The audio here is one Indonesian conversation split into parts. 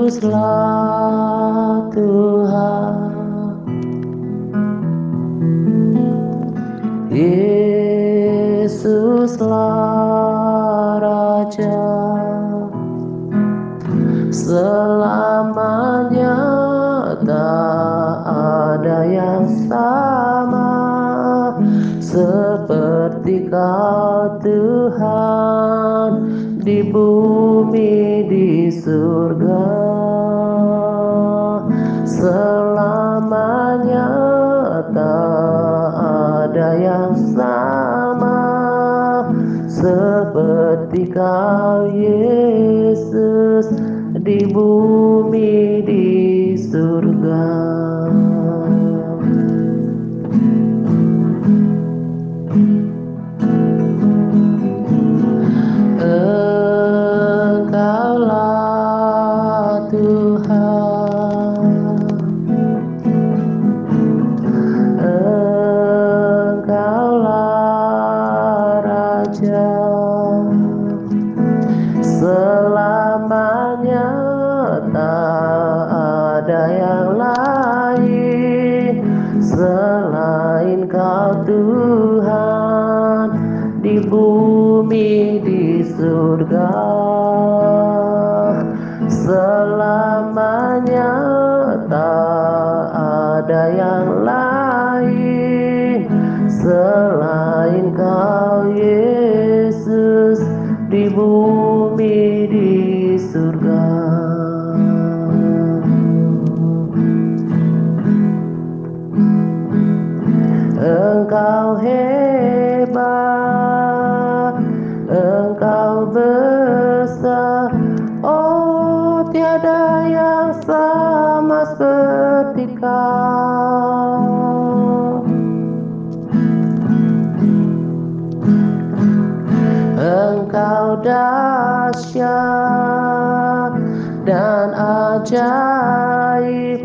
Yesuslah Tuhan, Yesuslah Raja, selamanya tak ada yang sama seperti Kau Tuhan, di bumi di surga. Selamanya tak ada yang sama seperti Kau Yesus, di bumi di surga. Engkaulah Tuhan, Engkaulah Raja, selamanya tak ada yang lain selain Kau Tuhan, di bumi di surga. Selamanya tak ada yang lain selain Kau Yesus, di bumi di surga. Engkau hebat, Engkau besar, oh tiada yang sama seperti Kau. Engkau dahsyat dan ajaib,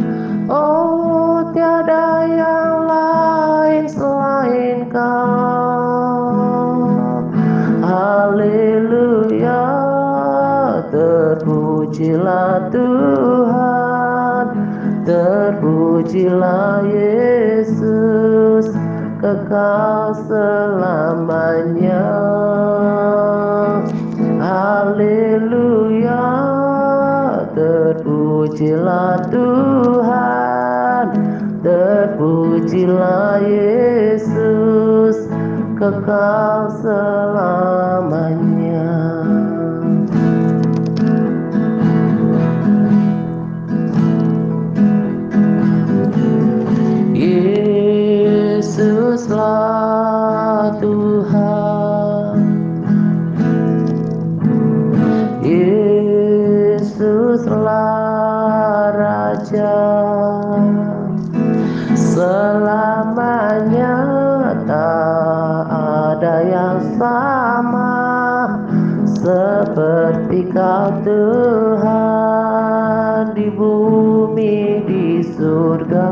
oh tiada yang lain selain Kau. Haleluya, terpujilah Tuhan, terpujilah Yesus, kekal selamanya. Haleluya, terpujilah Tuhan, terpujilah Yesus, kekal selamanya. Yesuslah Tuhan, Yesuslah Raja, selamanya tak ada yang sama seperti Kau Tuhan, di bumi di surga.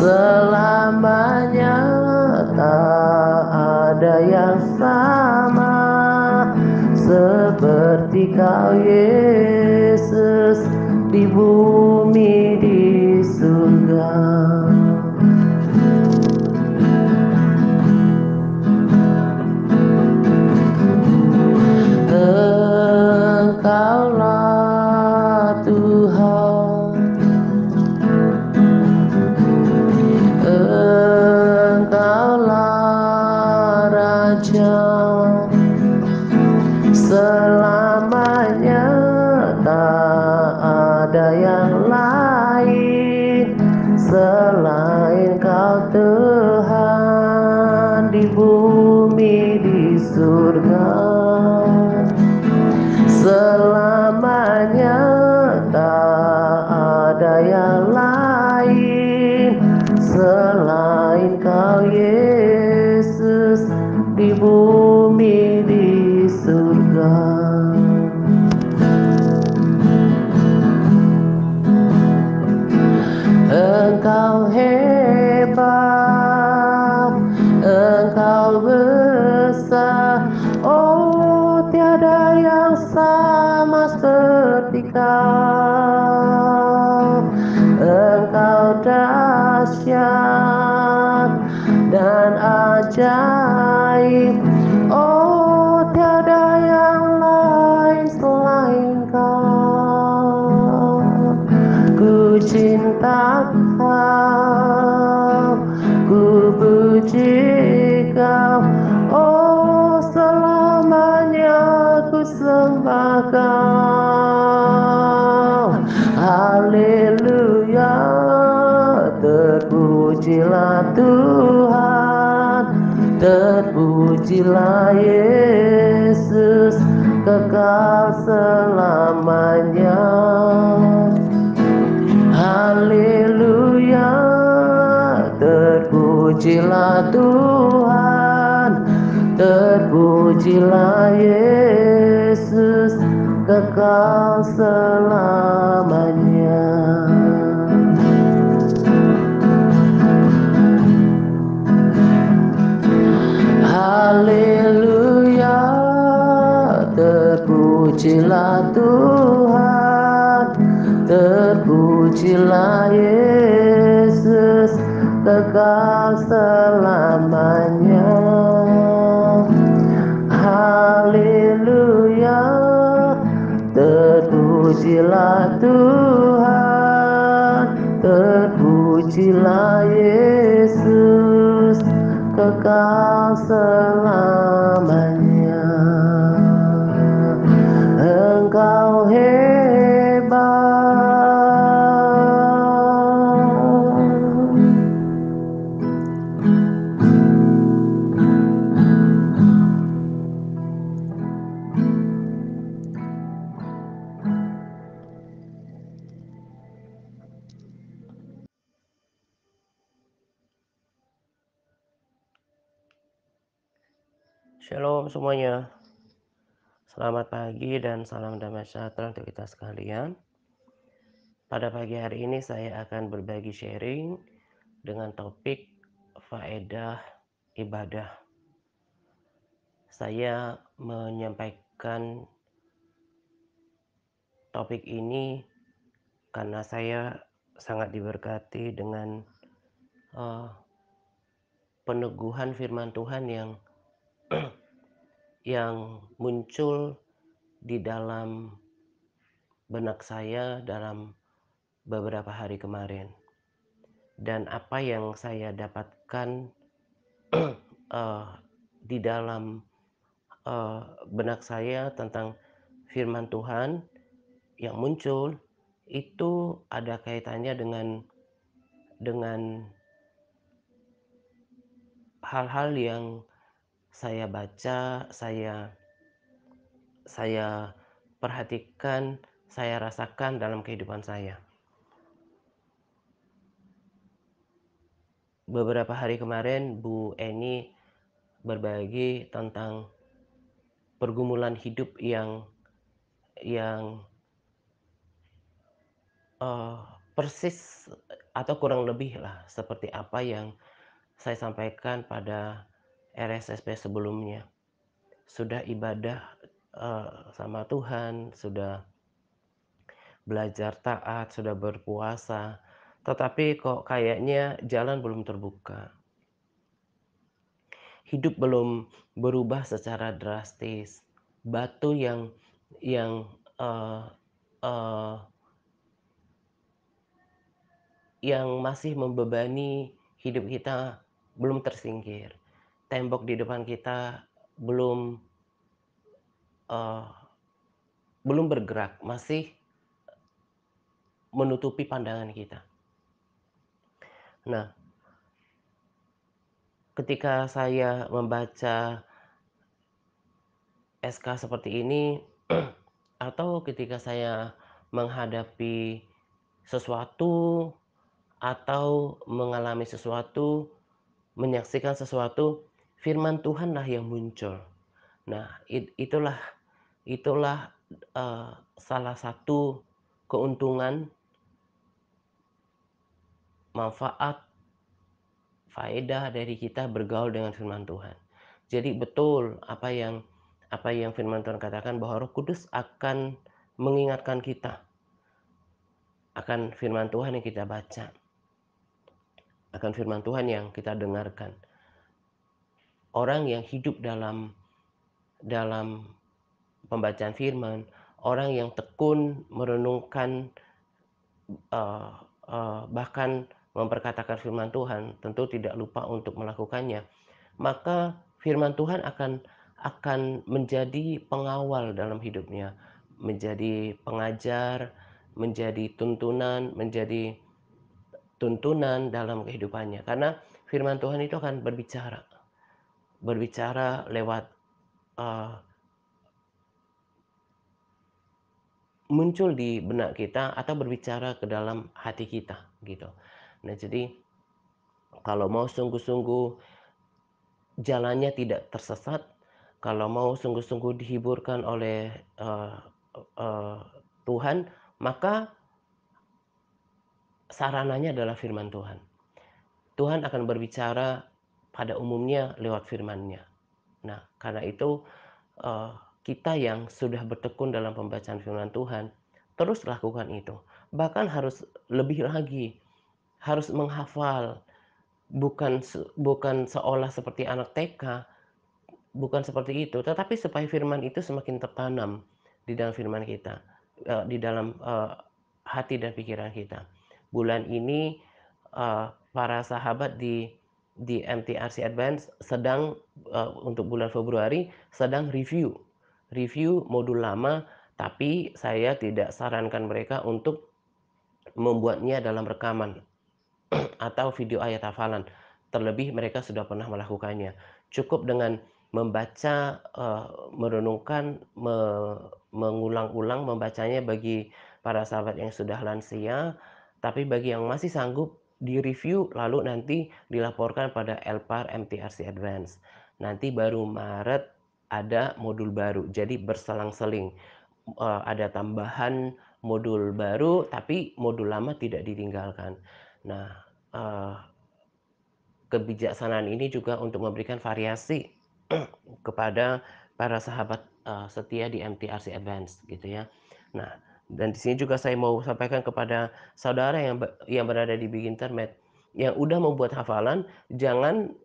Selamanya tak ada yang sama seperti Kau Yesus, di bumi di surga. Engkaulah Tuhan, Engkaulah Raja, selamanya tak ada yang lain selain Kau Tuhan, di bumi di surga. Selama seperti Kau. Engkau dahsyat dan ajaib, oh tiada yang lain selain Kau. Ku cinta Kau, ku puji Kau, oh selamanya ku sembah Kau. Haleluya, terpujilah Tuhan, terpujilah Yesus, kekal selamanya. Haleluya, terpujilah Tuhan, terpujilah Yesus, kekal selamanya. Haleluya, terpujilah Tuhan, terpujilah Yesus, kekal selamanya. Haleluya, terpujilah Tuhan, terpujilah Yesus, kekal selamanya. Engkau hebat. Shalom semuanya. Selamat pagi dan salam damai sejahtera untuk kita sekalian. Pada pagi hari ini saya akan berbagi sharing dengan topik faedah ibadah. Saya menyampaikan topik ini karena saya sangat diberkati dengan peneguhan firman Tuhan yang muncul di dalam benak saya dalam beberapa hari kemarin. Dan apa yang saya dapatkan di dalam benak saya tentang firman Tuhan yang muncul itu ada kaitannya dengan hal-hal yang saya baca, saya perhatikan, saya rasakan dalam kehidupan saya. Beberapa hari kemarin Bu Eni berbagi tentang pergumulan hidup yang persis atau kurang lebih lah seperti apa yang saya sampaikan pada RSSP sebelumnya. Sudah ibadah sama Tuhan, sudah belajar taat, sudah berpuasa, tetapi kok kayaknya jalan belum terbuka. Hidup belum berubah secara drastis. Batu yang masih membebani hidup kita belum tersingkir. Tembok di depan kita belum bergerak, masih menutupi pandangan kita. Nah, ketika saya membaca SK seperti ini atau ketika saya menghadapi sesuatu atau mengalami sesuatu, menyaksikan sesuatu, firman Tuhanlah yang muncul. Nah, itulah salah satu keuntungan, manfaat, faedah dari kita bergaul dengan firman Tuhan. Jadi betul apa yang firman Tuhan katakan bahwa Roh Kudus akan mengingatkan kita akan firman Tuhan yang kita baca, akan firman Tuhan yang kita dengarkan. Orang yang hidup dalam pembacaan firman, orang yang tekun merenungkan, eee bahkan memperkatakan firman Tuhan, tentu tidak lupa untuk melakukannya, maka firman Tuhan akan menjadi pengawal dalam hidupnya, menjadi pengajar, menjadi tuntunan dalam kehidupannya. Karena firman Tuhan itu akan berbicara lewat, eee, muncul di benak kita atau berbicara ke dalam hati kita, gitu. Nah, jadi kalau mau sungguh-sungguh jalannya tidak tersesat, kalau mau sungguh-sungguh dihiburkan oleh, eee eee, Tuhan, maka sarananya adalah firman Tuhan. Tuhan akan berbicara pada umumnya lewat firman-Nya. Nah, karena itu, eee, kita yang sudah bertekun dalam pembacaan firman Tuhan, terus lakukan itu. Bahkan harus lebih lagi, harus menghafal, bukan seolah seperti anak TK. Bukan seperti itu, tetapi supaya firman itu semakin tertanam di dalam firman kita, di dalam, hati dan pikiran kita. Bulan ini, para sahabat di MTRC Advance sedang, untuk bulan Februari sedang review modul lama, tapi saya tidak sarankan mereka untuk membuatnya dalam rekaman atau video ayat hafalan, terlebih mereka sudah pernah melakukannya. Cukup dengan membaca, merenungkan, mengulang-ulang membacanya bagi para sahabat yang sudah lansia, tapi bagi yang masih sanggup direview lalu nanti dilaporkan pada LPAR MTRC Advance. Nanti baru Maret ada modul baru, jadi berselang-seling, ada tambahan modul baru, tapi modul lama tidak ditinggalkan. Nah, eee, kebijaksanaan ini juga untuk memberikan variasi kepada para sahabat, setia di MTRC Advance gitu ya. Nah, dan di sini juga saya mau sampaikan kepada saudara yang berada di Big Internet, yang udah membuat hafalan, jangan,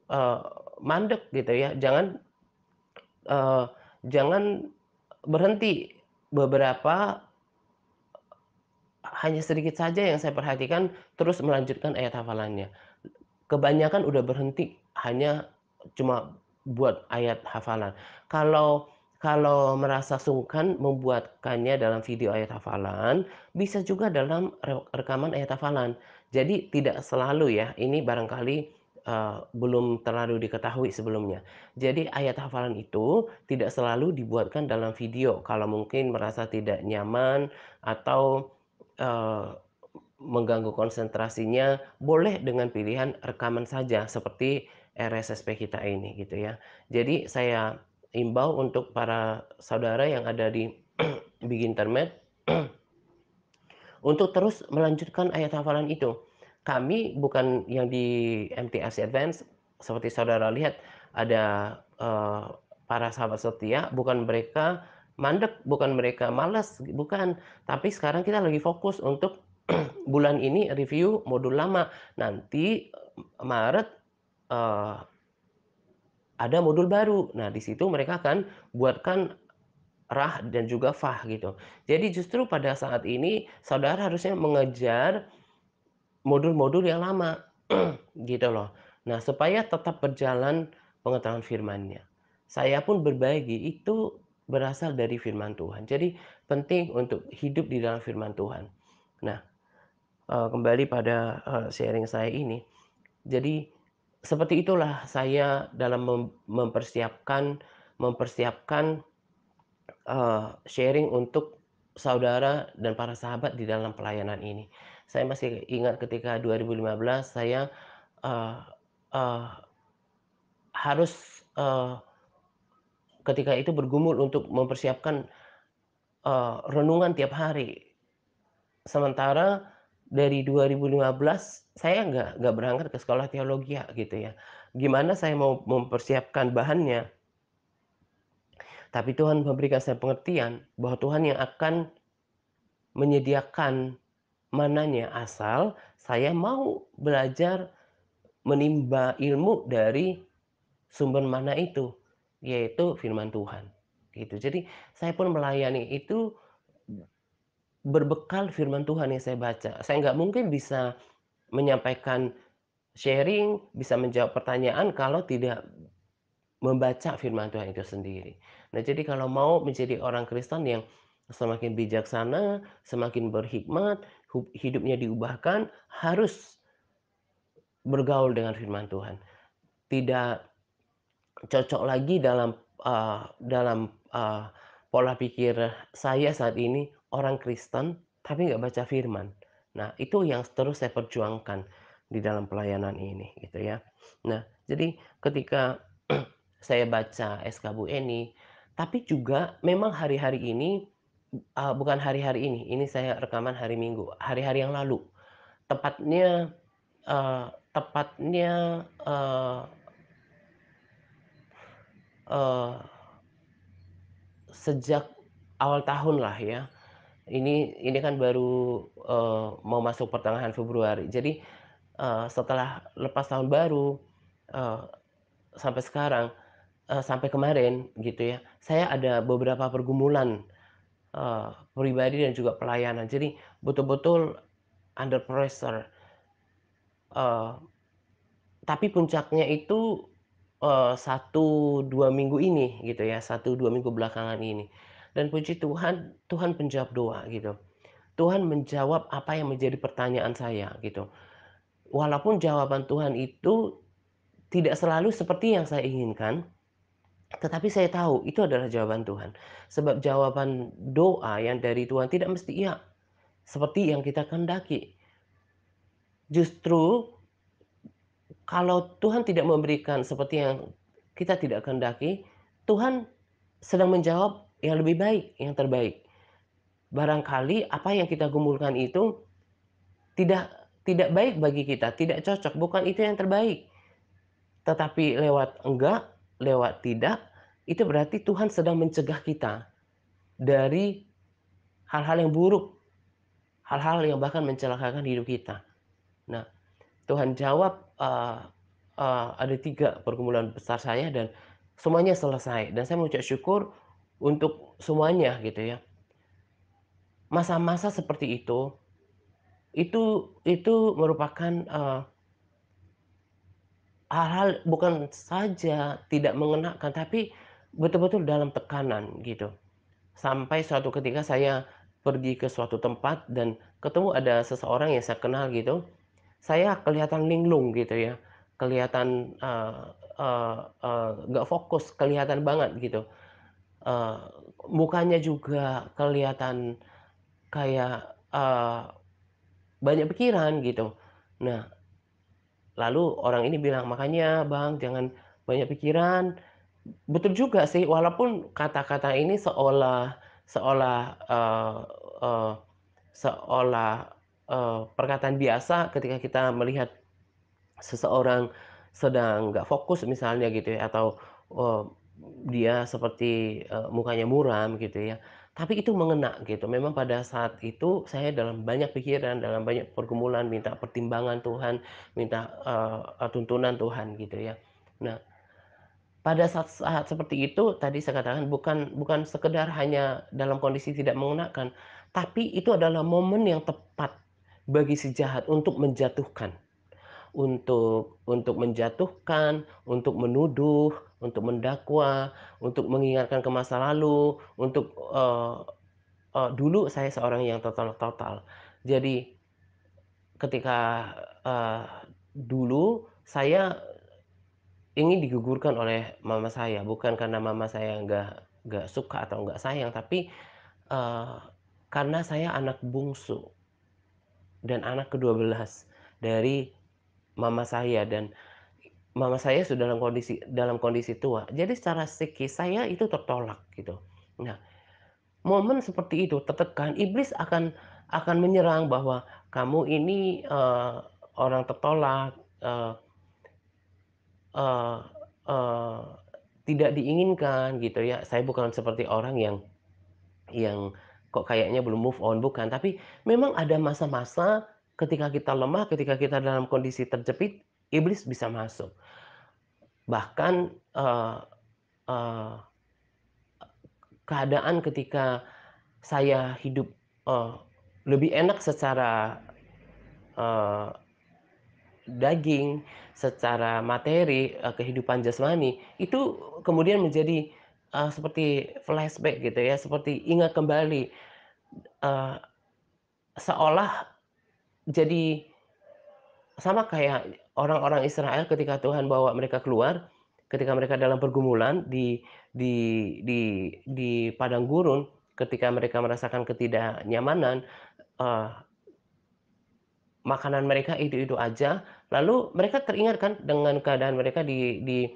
mandek gitu ya, eee, jangan berhenti. Beberapa hanya sedikit saja yang saya perhatikan terus melanjutkan ayat hafalannya. Kebanyakan udah berhenti hanya cuma buat ayat hafalan. Kalau kalau merasa sungkan membuatkannya dalam video ayat hafalan, bisa juga dalam rekaman ayat hafalan. Jadi tidak selalu ya, ini barangkali, belum terlalu diketahui sebelumnya. Jadi ayat hafalan itu tidak selalu dibuatkan dalam video, kalau mungkin merasa tidak nyaman atau, eee mengganggu konsentrasinya, boleh dengan pilihan rekaman saja seperti RSSP kita ini gitu ya. Jadi saya imbau untuk para saudara yang ada di Big Internet untuk terus melanjutkan ayat hafalan itu. Kami bukan yang di MTRC Advance, seperti saudara lihat ada, para sahabat setia, bukan mereka mandek, bukan mereka malas, bukan. Tapi sekarang kita lagi fokus untuk bulan ini review modul lama. Nanti, Maret, eee, ada modul baru. Nah, di situ mereka akan buatkan rah dan juga fah gitu. Jadi justru pada saat ini saudara harusnya mengejar modul-modul yang lama, gitu loh. Nah, supaya tetap berjalan pengetahuan firman-Nya. Saya pun berbagi itu berasal dari firman Tuhan. Jadi penting untuk hidup di dalam firman Tuhan. Nah, kembali pada, sharing saya ini. Jadi seperti itulah saya dalam mempersiapkan, sharing untuk saudara dan para sahabat di dalam pelayanan ini. Saya masih ingat ketika 2015 saya, eee eee, harus, ketika itu bergumul untuk mempersiapkan, renungan tiap hari. Sementara dari 2015 saya nggak berangkat ke sekolah teologi ya, gitu ya. Gimana saya mau mempersiapkan bahannya, tapi Tuhan memberikan saya pengertian bahwa Tuhan yang akan menyediakan mananya, asal saya mau belajar menimba ilmu dari sumber mana itu, yaitu firman Tuhan, gitu. Jadi saya pun melayani itu berbekal firman Tuhan yang saya baca. Saya nggak mungkin bisa menyampaikan sharing, bisa menjawab pertanyaan kalau tidak membaca firman Tuhan itu sendiri. Nah, jadi kalau mau menjadi orang Kristen yang semakin bijaksana, semakin berhikmat, hidupnya diubahkan, harus bergaul dengan firman Tuhan. Tidak cocok lagi dalam pola pikir saya saat ini, orang Kristen tapi nggak baca firman. Nah, itu yang terus saya perjuangkan di dalam pelayanan ini, gitu ya. Nah, jadi ketika saya baca SK Bu Eni, tapi juga memang hari-hari ini, bukan hari-hari ini saya rekaman hari Minggu, hari-hari yang lalu, tepatnya, tepatnya, eee sejak awal tahun lah ya, ini kan baru, mau masuk pertengahan Februari. Jadi, setelah lepas tahun baru, eee, sampai sekarang, sampai kemarin gitu ya, saya ada beberapa pergumulan, pribadi dan juga pelayanan. Jadi betul-betul under pressure, eee, tapi puncaknya itu, 1, 2 minggu ini gitu ya, 1, 2 minggu belakangan ini. Dan puji Tuhan, Tuhan penjawab doa gitu. Tuhan menjawab apa yang menjadi pertanyaan saya gitu. Walaupun jawaban Tuhan itu tidak selalu seperti yang saya inginkan, tetapi saya tahu itu adalah jawaban Tuhan. Sebab jawaban doa yang dari Tuhan tidak mesti iya, seperti yang kita kehendaki. Justru kalau Tuhan tidak memberikan seperti yang kita tidak kehendaki, Tuhan sedang menjawab yang lebih baik, yang terbaik. Barangkali apa yang kita gumulkan itu tidak tidak baik bagi kita, tidak cocok, bukan itu yang terbaik. Tetapi lewat enggak, lewat tidak, itu berarti Tuhan sedang mencegah kita dari hal-hal yang buruk, hal-hal yang bahkan mencelakakan hidup kita. Nah, Tuhan jawab, ada 3 pergumulan besar saya dan semuanya selesai dan saya mengucap syukur untuk semuanya gitu ya. Masa-masa seperti itu merupakan, hal-hal bukan saja tidak mengenakan, tapi betul-betul dalam tekanan gitu. Sampai suatu ketika saya pergi ke suatu tempat dan ketemu ada seseorang yang saya kenal gitu, saya kelihatan linglung gitu ya, kelihatan, nggak fokus, kelihatan banget gitu. Eee, Mukanya juga kelihatan kayak, banyak pikiran gitu. Nah, lalu orang ini bilang, "Makanya Bang jangan banyak pikiran." Betul juga sih, walaupun kata-kata ini seolah seolah, eee eee, seolah, perkataan biasa ketika kita melihat seseorang sedang nggak fokus misalnya gitu ya, atau, eee, dia seperti, mukanya muram gitu ya. Tapi itu mengena gitu. Memang pada saat itu saya dalam banyak pikiran, dalam banyak pergumulan, minta pertimbangan Tuhan, minta, tuntunan Tuhan gitu ya. Nah, pada saat-saat seperti itu tadi saya katakan bukan bukan sekedar hanya dalam kondisi tidak mengenakan, tapi itu adalah momen yang tepat bagi si jahat untuk menjatuhkan. Untuk menjatuhkan, untuk menuduh, untuk mendakwa, untuk mengingatkan ke masa lalu, untuk, dulu saya seorang yang total. Jadi ketika, eee, dulu saya ingin digugurkan oleh mama saya, bukan karena mama saya nggak suka atau nggak sayang, tapi, eee, karena saya anak bungsu dan anak ke-12 dari mama saya dan mama saya sudah dalam kondisi tua. Jadi secara psikis saya itu tertolak gitu. Nah, momen seperti itu tertekan, iblis akan menyerang bahwa kamu ini, orang tertolak, eee eee eee, tidak diinginkan gitu ya. Saya bukan seperti orang yang kok kayaknya belum move on, bukan. Tapi memang ada masa-masa ketika kita lemah, ketika kita dalam kondisi terjepit, iblis bisa masuk. Bahkan, eee eee, keadaan ketika saya hidup, eee, lebih enak secara, eee, daging, secara materi, kehidupan jasmani, itu kemudian menjadi, seperti flashback gitu ya, seperti ingat kembali, eee, seolah jadi sama kayak orang-orang Israel ketika Tuhan bawa mereka keluar, ketika mereka dalam pergumulan di di di padang gurun, ketika mereka merasakan ketidaknyamanan, eee, makanan mereka itu-itu aja, lalu mereka teringat kan dengan keadaan mereka di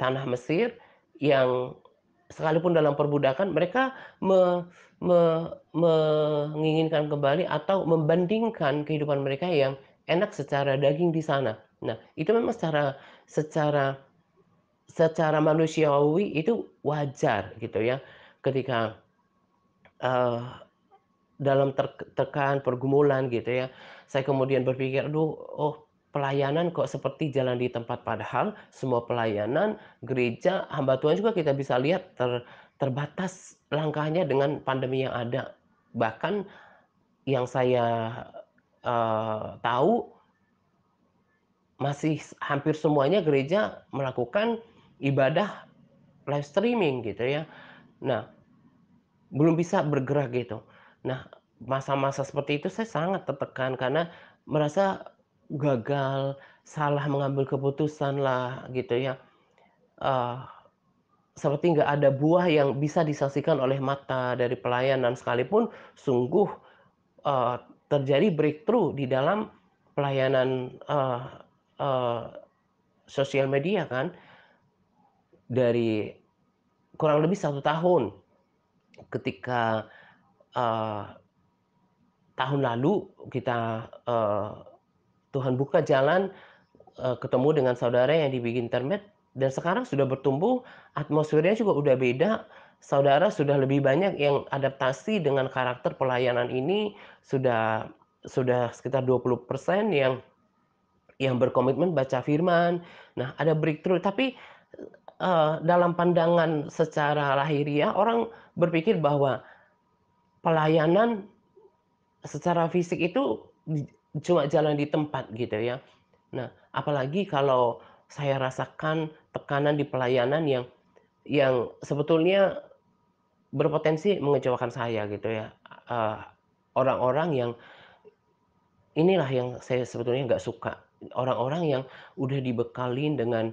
tanah Mesir yang sekalipun dalam perbudakan mereka me me menginginkan kembali atau membandingkan kehidupan mereka yang enak secara daging di sana. Nah, itu memang secara secara secara manusiawi itu wajar gitu ya, ketika, eee dalam tekan, pergumulan gitu ya. Saya kemudian berpikir, "Aduh, oh pelayanan kok seperti jalan di tempat." Padahal semua pelayanan, gereja, hamba Tuhan juga kita bisa lihat terbatas langkahnya dengan pandemi yang ada. Bahkan yang saya, tahu masih hampir semuanya gereja melakukan ibadah live streaming gitu ya. Nah, belum bisa bergerak gitu. Nah, masa-masa seperti itu saya sangat tertekan karena merasa gagal, salah mengambil keputusan lah gitu ya, eee, seperti nggak ada buah yang bisa disaksikan oleh mata dari pelayanan sekalipun sungguh, eee, terjadi breakthrough di dalam pelayanan, eee, sosial media kan, dari kurang lebih 1 tahun ketika, eee tahun lalu kita, Tuhan buka jalan, ketemu dengan saudara yang di big internet dan sekarang sudah bertumbuh, atmosfernya juga udah beda, saudara sudah lebih banyak yang adaptasi dengan karakter pelayanan ini, sudah sekitar 20% yang berkomitmen baca firman. Nah, ada breakthrough, tapi, dalam pandangan secara lahiriah orang berpikir bahwa pelayanan secara fisik itu cuma jalan di tempat gitu ya. Nah, apalagi kalau saya rasakan tekanan di pelayanan yang sebetulnya berpotensi mengecewakan saya gitu ya. Eee, orang-orang yang inilah yang saya sebetulnya nggak suka. Orang-orang yang udah dibekalin dengan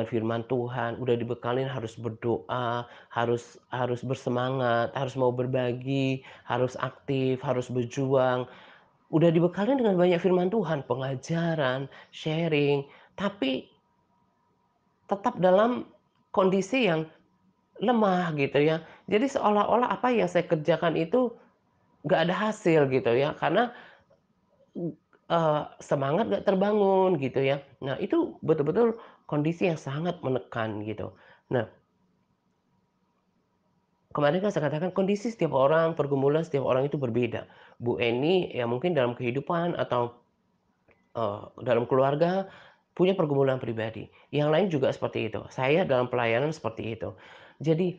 firman Tuhan, udah dibekalin harus berdoa, harus bersemangat, harus mau berbagi, harus aktif, harus berjuang. Udah dibekalin dengan banyak firman Tuhan, pengajaran, sharing, tapi tetap dalam kondisi yang lemah gitu ya. Jadi seolah-olah apa yang saya kerjakan itu nggak ada hasil gitu ya, karena, semangat nggak terbangun gitu ya. Nah itu betul-betul kondisi yang sangat menekan gitu. Nah, kemarin kan saya katakan kondisi setiap orang, pergumulan setiap orang itu berbeda. Bu Eni ya mungkin dalam kehidupan atau dalam keluarga, punya pergumulan pribadi, yang lain juga seperti itu. Saya dalam pelayanan seperti itu. Jadi,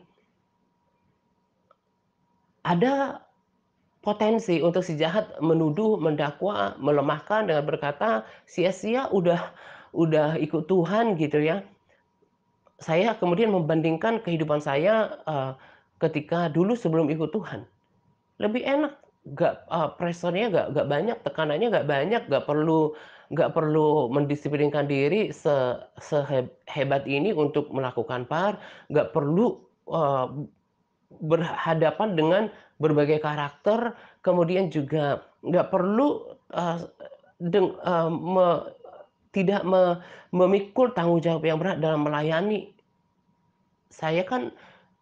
ada potensi untuk si jahat menuduh, mendakwa, melemahkan dengan berkata, "Sia-sia udah ikut Tuhan," gitu ya. Saya kemudian membandingkan kehidupan saya, ketika dulu sebelum ikut Tuhan. Lebih enak, pressure-nya nggak banyak, tekanannya nggak banyak, nggak perlu mendisiplinkan diri hebat ini untuk melakukan nggak perlu, berhadapan dengan berbagai karakter, kemudian juga nggak perlu, deng eee, me tidak memikul tanggung jawab yang berat dalam melayani. Saya kan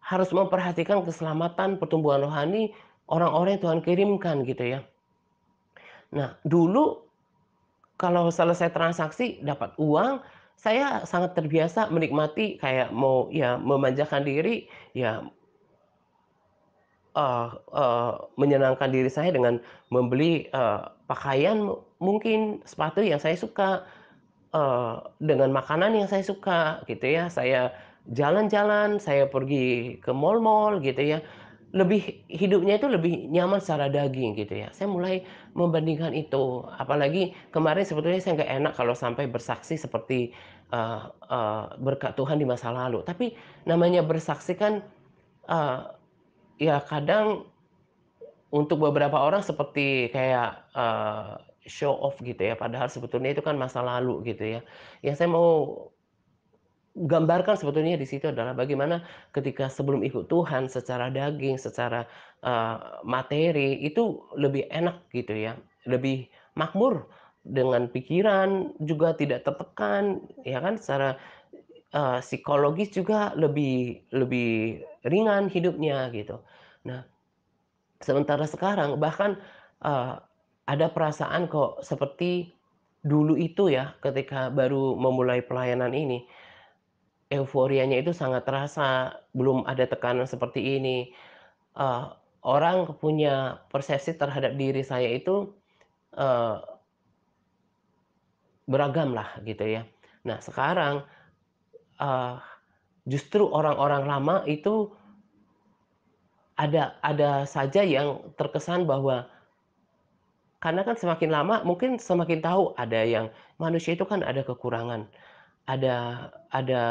harus memperhatikan keselamatan, pertumbuhan rohani orang-orang yang Tuhan kirimkan gitu ya. Nah, dulu kalau selesai transaksi dapat uang, saya sangat terbiasa menikmati kayak mau ya memanjakan diri, ya menyenangkan diri saya dengan membeli, pakaian mungkin sepatu yang saya suka, dengan makanan yang saya suka gitu ya. Saya jalan-jalan, saya pergi ke mall-mall gitu ya. Hidupnya itu lebih nyaman secara daging gitu ya. Saya mulai membandingkan itu, apalagi kemarin sebetulnya saya nggak enak kalau sampai bersaksi seperti, eee eee, berkat Tuhan di masa lalu. Tapi namanya bersaksi kan, eee, ya kadang untuk beberapa orang seperti kayak, show off gitu ya, padahal sebetulnya itu kan masa lalu gitu ya. Yang saya mau gambarkan sebetulnya di situ adalah bagaimana ketika sebelum ikut Tuhan secara daging, secara, materi itu lebih enak gitu ya, lebih makmur dengan pikiran juga tidak tertekan, ya kan, secara, psikologis juga lebih lebih ringan hidupnya gitu. Nah, sementara sekarang bahkan, eee, ada perasaan kok seperti dulu itu ya, ketika baru memulai pelayanan ini, euforianya itu sangat terasa, belum ada tekanan seperti ini. Eee, Orang punya persepsi terhadap diri saya itu, eee, beragam lah gitu ya. Nah sekarang, eee, justru orang-orang lama itu ada saja yang terkesan bahwa karena kan semakin lama mungkin semakin tahu ada yang manusia itu kan ada kekurangan, ada ada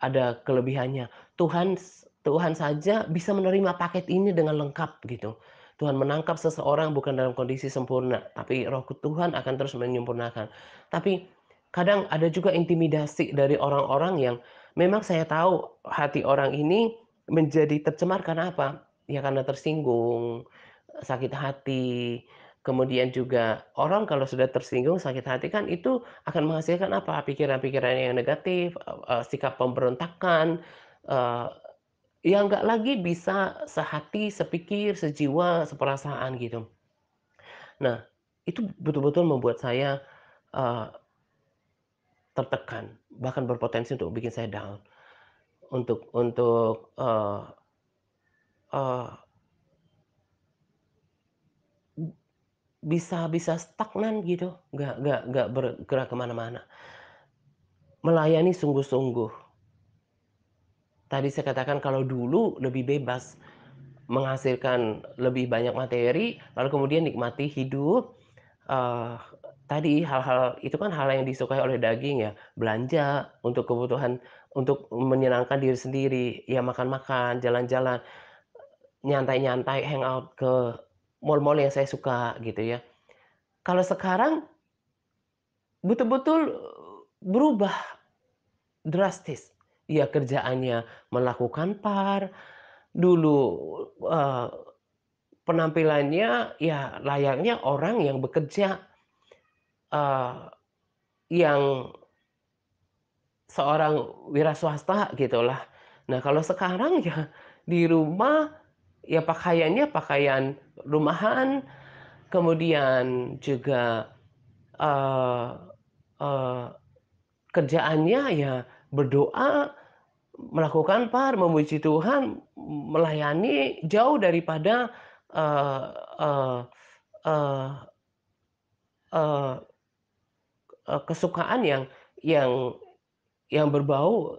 ada kelebihannya. Tuhan saja bisa menerima paket ini dengan lengkap gitu. Tuhan menangkap seseorang bukan dalam kondisi sempurna, tapi Roh Tuhan akan terus menyempurnakan. Tapi kadang ada juga intimidasi dari orang-orang yang memang saya tahu hati orang ini menjadi tercemar karena apa? Ya karena tersinggung, sakit hati, kemudian juga orang kalau sudah tersinggung, sakit hati kan itu akan menghasilkan apa? Pikiran-pikiran yang negatif, sikap pemberontakan, eee, yang nggak lagi bisa sehati, sepikir, sejiwa, seperasaan gitu. Nah, itu betul-betul membuat saya, eee, tertekan, bahkan berpotensi untuk bikin saya down, untuk, eee, bisa bisa stagnan gitu, nggak bergerak ke mana-mana. Melayani sungguh-sungguh. Tadi saya katakan kalau dulu lebih bebas, menghasilkan lebih banyak materi, lalu kemudian nikmati hidup, eee, tadi hal-hal itu kan hal yang disukai oleh daging ya, belanja untuk kebutuhan untuk menyenangkan diri sendiri, ya makan-makan, jalan-jalan, nyantai-nyantai, hangout ke mall-mall yang saya suka gitu ya. Kalau sekarang betul-betul berubah drastis. Ya kerjaannya melakukan dulu, eee, penampilannya ya layaknya orang yang bekerja, eee, yang seorang wira swasta gitulah. Nah kalau sekarang ya di rumah, ya pakaiannya pakaian rumahan, kemudian juga, eee eee, kerjaannya ya berdoa, melakukan memuji Tuhan, melayani jauh daripada, eee eee eee eee kesukaan yang yang berbau,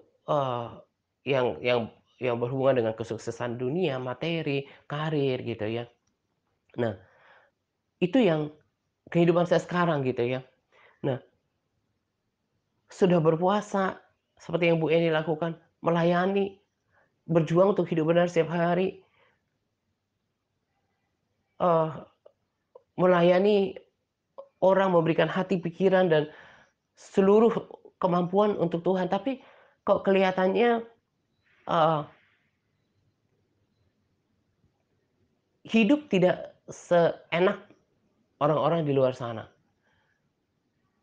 yang berhubungan dengan kesuksesan dunia, materi, karir gitu ya. Nah, itu yang kehidupan saya sekarang gitu ya. Nah, sudah berpuasa seperti yang Bu Eni lakukan, melayani, berjuang untuk hidup benar setiap hari, eee, melayani orang, memberikan hati, pikiran, dan seluruh kemampuan untuk Tuhan, tapi kok kelihatannya, eee, hidup tidak seenak orang-orang di luar sana.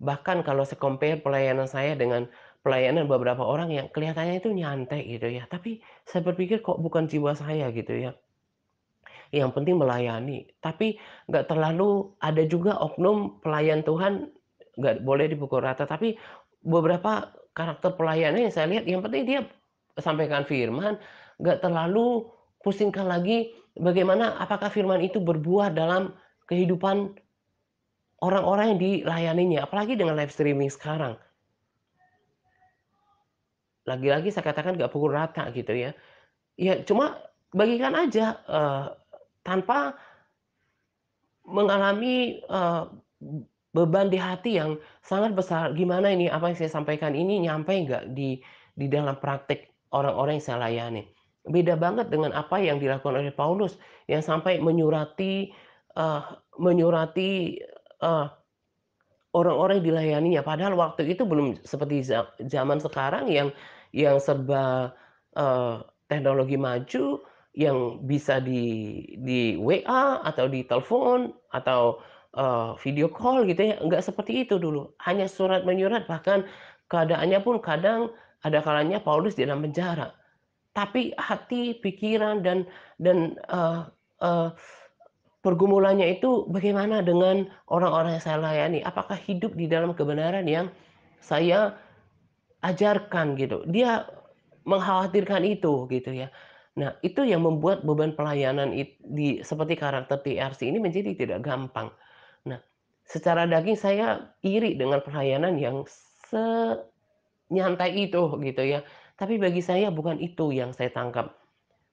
Bahkan kalau compare pelayanan saya dengan pelayanan beberapa orang yang kelihatannya itu nyantai gitu ya, tapi saya berpikir kok bukan jiwa saya gitu ya. Yang penting melayani, tapi nggak terlalu ada juga oknum pelayan Tuhan, nggak boleh dipukul rata, tapi beberapa karakter pelayannya yang saya lihat yang penting dia sampaikan firman, nggak terlalu pusingkan lagi, Bagaimana apakah firman itu berbuah dalam kehidupan orang-orang yang dilayaninya, apalagi dengan live streaming sekarang. Lagi-lagi saya katakan nggak pukul rata gitu ya. Ya cuma bagikan aja, tanpa mengalami, beban di hati yang sangat besar, gimana ini apa yang saya sampaikan ini nyampe nggak di dalam praktek orang-orang yang saya layani. Beda banget dengan apa yang dilakukan oleh Paulus yang sampai menyurati, eee, menyurati, eee orang-orang yang dilayaninya, padahal waktu itu belum seperti zaman sekarang yang serba, teknologi maju, yang bisa di WA atau di telepon atau, video call gitu ya, enggak seperti itu dulu. Hanya surat menyurat, bahkan keadaannya pun kadang ada kalanya Paulus di dalam penjara. Tapi hati, pikiran, dan, eee, pergumulannya itu bagaimana dengan orang-orang yang saya layani? Apakah hidup di dalam kebenaran yang saya ajarkan gitu? Dia mengkhawatirkan itu gitu ya. Nah, itu yang membuat beban pelayanan seperti karakter TRC ini menjadi tidak gampang. Nah, secara daging saya iri dengan pelayanan yang senyantai itu gitu ya. Tapi bagi saya bukan itu yang saya tangkap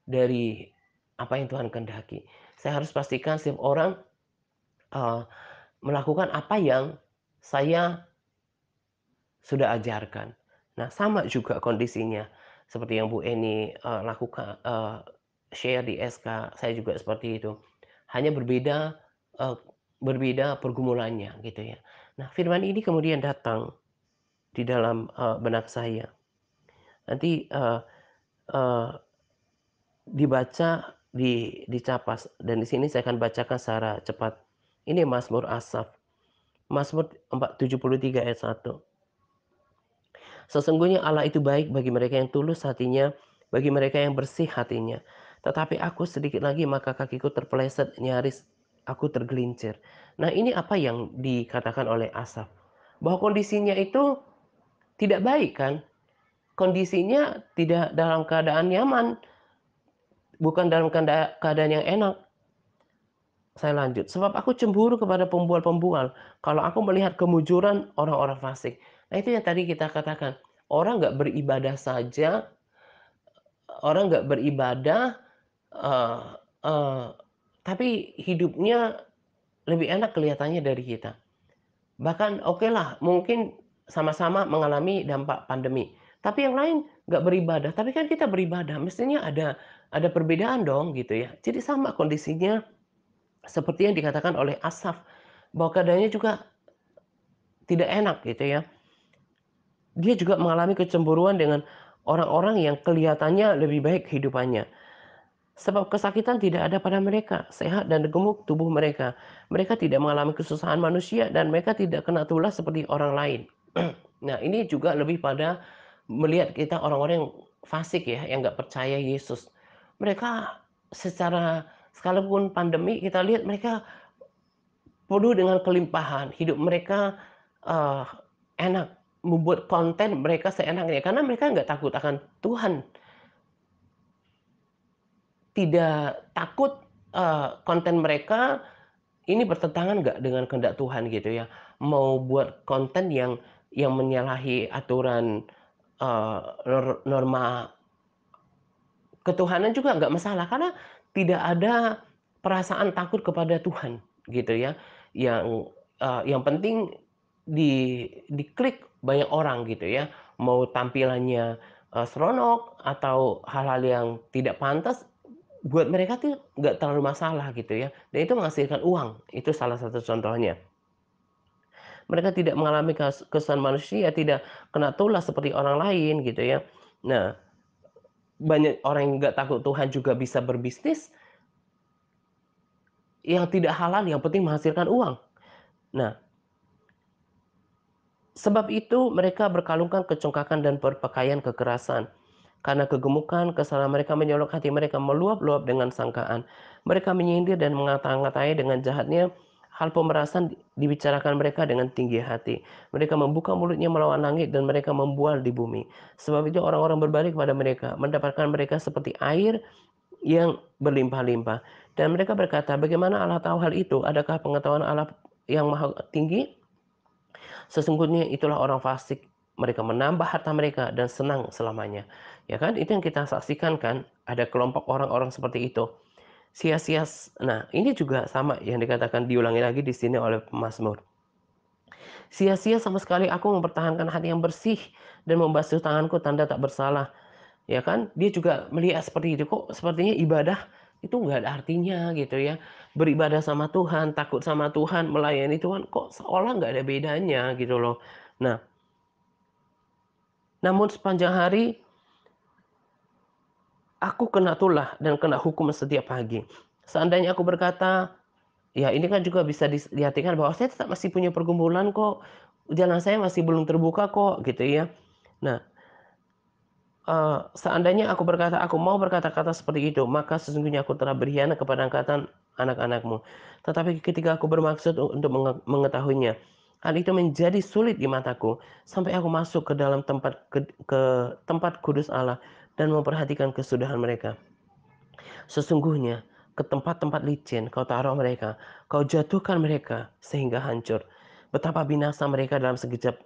dari apa yang Tuhan kehendaki. Saya harus pastikan setiap orang, eee, melakukan apa yang saya sudah ajarkan. Nah, sama juga kondisinya seperti yang Bu Eni, share di SK, saya juga seperti itu. Hanya eee, berbeda pergumulannya gitu ya. Nah, firman ini kemudian datang di dalam, benak saya. Nanti, eee, dibaca, dicapas, dan di sini saya akan bacakan secara cepat. Ini Mazmur Asaf, Mazmur 73 ayat 1. Sesungguhnya Allah itu baik bagi mereka yang tulus hatinya, bagi mereka yang bersih hatinya. Tetapi aku sedikit lagi maka kakiku terpeleset, nyaris aku tergelincir. Nah, ini apa yang dikatakan oleh Asaf. Bahwa kondisinya itu tidak baik kan? Kondisinya tidak dalam keadaan nyaman, bukan dalam keadaan yang enak. Saya lanjut, sebab aku cemburu kepada pembual-pembual, kalau aku melihat kemujuran orang-orang fasik. Nah, itu yang tadi kita katakan, orang nggak beribadah saja, orang nggak beribadah, eee eee, tapi hidupnya lebih enak kelihatannya dari kita. Bahkan okelah mungkin sama-sama mengalami dampak pandemi, tapi yang lain nggak beribadah, tapi kan kita beribadah, mestinya ada perbedaan dong gitu ya. Jadi sama kondisinya seperti yang dikatakan oleh Asaf, bahwa keadaannya juga tidak enak gitu ya. Dia juga mengalami kecemburuan dengan orang-orang yang kelihatannya lebih baik kehidupannya. Sebab kesakitan tidak ada pada mereka, sehat dan gemuk tubuh mereka. Mereka tidak mengalami kesusahan manusia dan mereka tidak kena tulah seperti orang lain. Nah, ini juga lebih pada melihat kita orang-orang yang fasik ya, yang nggak percaya Yesus. Mereka secara sekalipun pandemi kita lihat mereka penuh dengan kelimpahan, hidup mereka, eee, enak, membuat konten mereka seenaknya, karena mereka nggak takut akan Tuhan. Tidak takut, konten mereka ini bertentangan nggak dengan kehendak Tuhan gitu ya. Mau buat konten yang menyalahi aturan, norma ketuhanan juga nggak masalah, karena tidak ada perasaan takut kepada Tuhan, gitu ya. Yang penting diklik banyak orang gitu ya, mau tampilannya, seronok atau hal-hal yang tidak pantas, buat mereka tuh nggak terlalu masalah gitu ya, dan itu menghasilkan uang, itu salah satu contohnya. Mereka tidak mengalami kesusahan manusia, tidak kena tulah seperti orang lain gitu ya. Nah, banyak orang yang nggak takut Tuhan juga bisa berbisnis yang tidak halal, yang penting menghasilkan uang. Nah, sebab itu mereka berkalungkan kecongkakan dan berpakaian kekerasan. Karena kegemukan, kesalahan mereka menyolok hati mereka meluap-luap dengan sangkaan. Mereka menyindir dan mengata-ngatai dengan jahatnya. Hal pemerasan dibicarakan mereka dengan tinggi hati. Mereka membuka mulutnya melawan langit dan mereka membual di bumi. Sebab itu orang-orang berbalik kepada mereka, mendapatkan mereka seperti air yang berlimpah-limpah. Dan mereka berkata, "Bagaimana Allah tahu hal itu? Adakah pengetahuan Allah yang Maha Tinggi? Sesungguhnya itulah orang fasik, mereka menambah harta mereka dan senang selamanya." Ya kan, itu yang kita saksikan kan, ada kelompok orang-orang seperti itu. Sia-sia nah, ini juga sama yang dikatakan diulangi lagi di sini oleh pemazmur. "Sia-sia sama sekali aku mempertahankan hati yang bersih dan membasuh tanganku tanda tak bersalah." Ya kan, dia juga melihat seperti itu, kok sepertinya ibadah itu nggak ada artinya gitu ya. Beribadah sama Tuhan, takut sama Tuhan, melayani Tuhan, kok seolah nggak ada bedanya gitu loh. Nah, namun sepanjang hari aku kena tulah dan kena hukum setiap pagi. Seandainya aku berkata, ya ini kan juga bisa diartikan bahwa saya tetap masih punya pergumulan kok, jalan saya masih belum terbuka kok gitu ya. Nah, seandainya aku berkata, "Aku mau berkata-kata seperti itu," maka sesungguhnya aku telah berkhianat kepada angkatan anak-anakmu. Tetapi ketika aku bermaksud untuk mengetahuinya, hal itu menjadi sulit di mataku, sampai aku masuk ke dalam ke tempat kudus Allah dan memperhatikan kesudahan mereka. Sesungguhnya ke tempat-tempat licin kau taruh mereka, kau jatuhkan mereka sehingga hancur. Betapa binasa mereka dalam sekejap,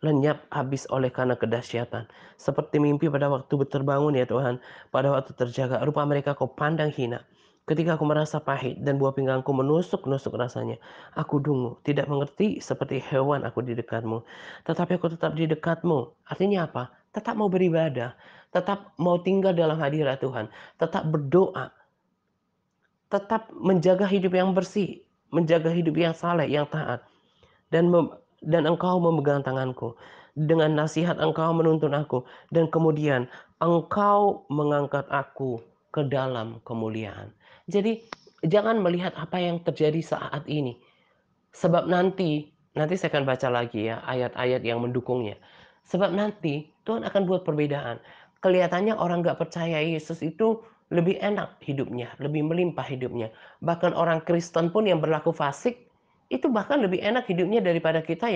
lenyap habis oleh karena kedahsyatan. Seperti mimpi pada waktu terbangun ya Tuhan, pada waktu terjaga, rupa mereka kau pandang hina. Ketika aku merasa pahit dan buah pinggangku menusuk-nusuk rasanya, aku dungu, tidak mengerti seperti hewan aku di dekatmu. Tetapi aku tetap di dekatmu. Artinya apa? Tetap mau beribadah, tetap mau tinggal dalam hadirat Tuhan, tetap berdoa, tetap menjaga hidup yang bersih, menjaga hidup yang saleh, yang taat. Dan engkau memegang tanganku. Dengan nasihat engkau menuntun aku. Dan kemudian engkau mengangkat aku ke dalam kemuliaan. Jadi jangan melihat apa yang terjadi saat ini. Sebab nanti saya akan baca lagi ya ayat-ayat yang mendukungnya. Sebab nanti Tuhan akan buat perbedaan. Kelihatannya orang nggak percaya Yesus itu lebih enak hidupnya, lebih melimpah hidupnya. Bahkan orang Kristen pun yang berlaku fasik, itu bahkan lebih enak hidupnya daripada kita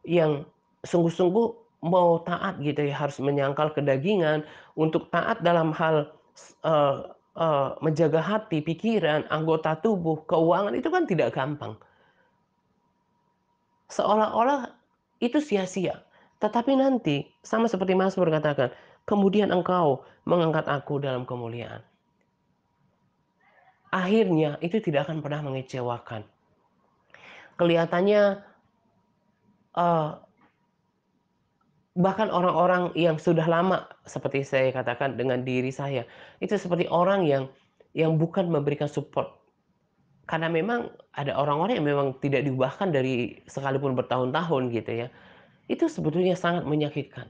yang sungguh-sungguh mau taat gitu ya, harus menyangkal kedagingan, untuk taat dalam hal eee menjaga hati, pikiran, anggota tubuh, keuangan itu kan tidak gampang. Seolah-olah itu sia-sia. Tetapi nanti, sama seperti Mazmur katakan, "Kemudian Engkau mengangkat aku dalam kemuliaan." Akhirnya itu tidak akan pernah mengecewakan. Kelihatannya, eee, bahkan orang-orang yang sudah lama, seperti saya katakan dengan diri saya, itu seperti orang yang bukan memberikan support. Karena memang ada orang-orang yang memang tidak diubahkan dari sekalipun bertahun-tahun gitu ya. Itu sebetulnya sangat menyakitkan.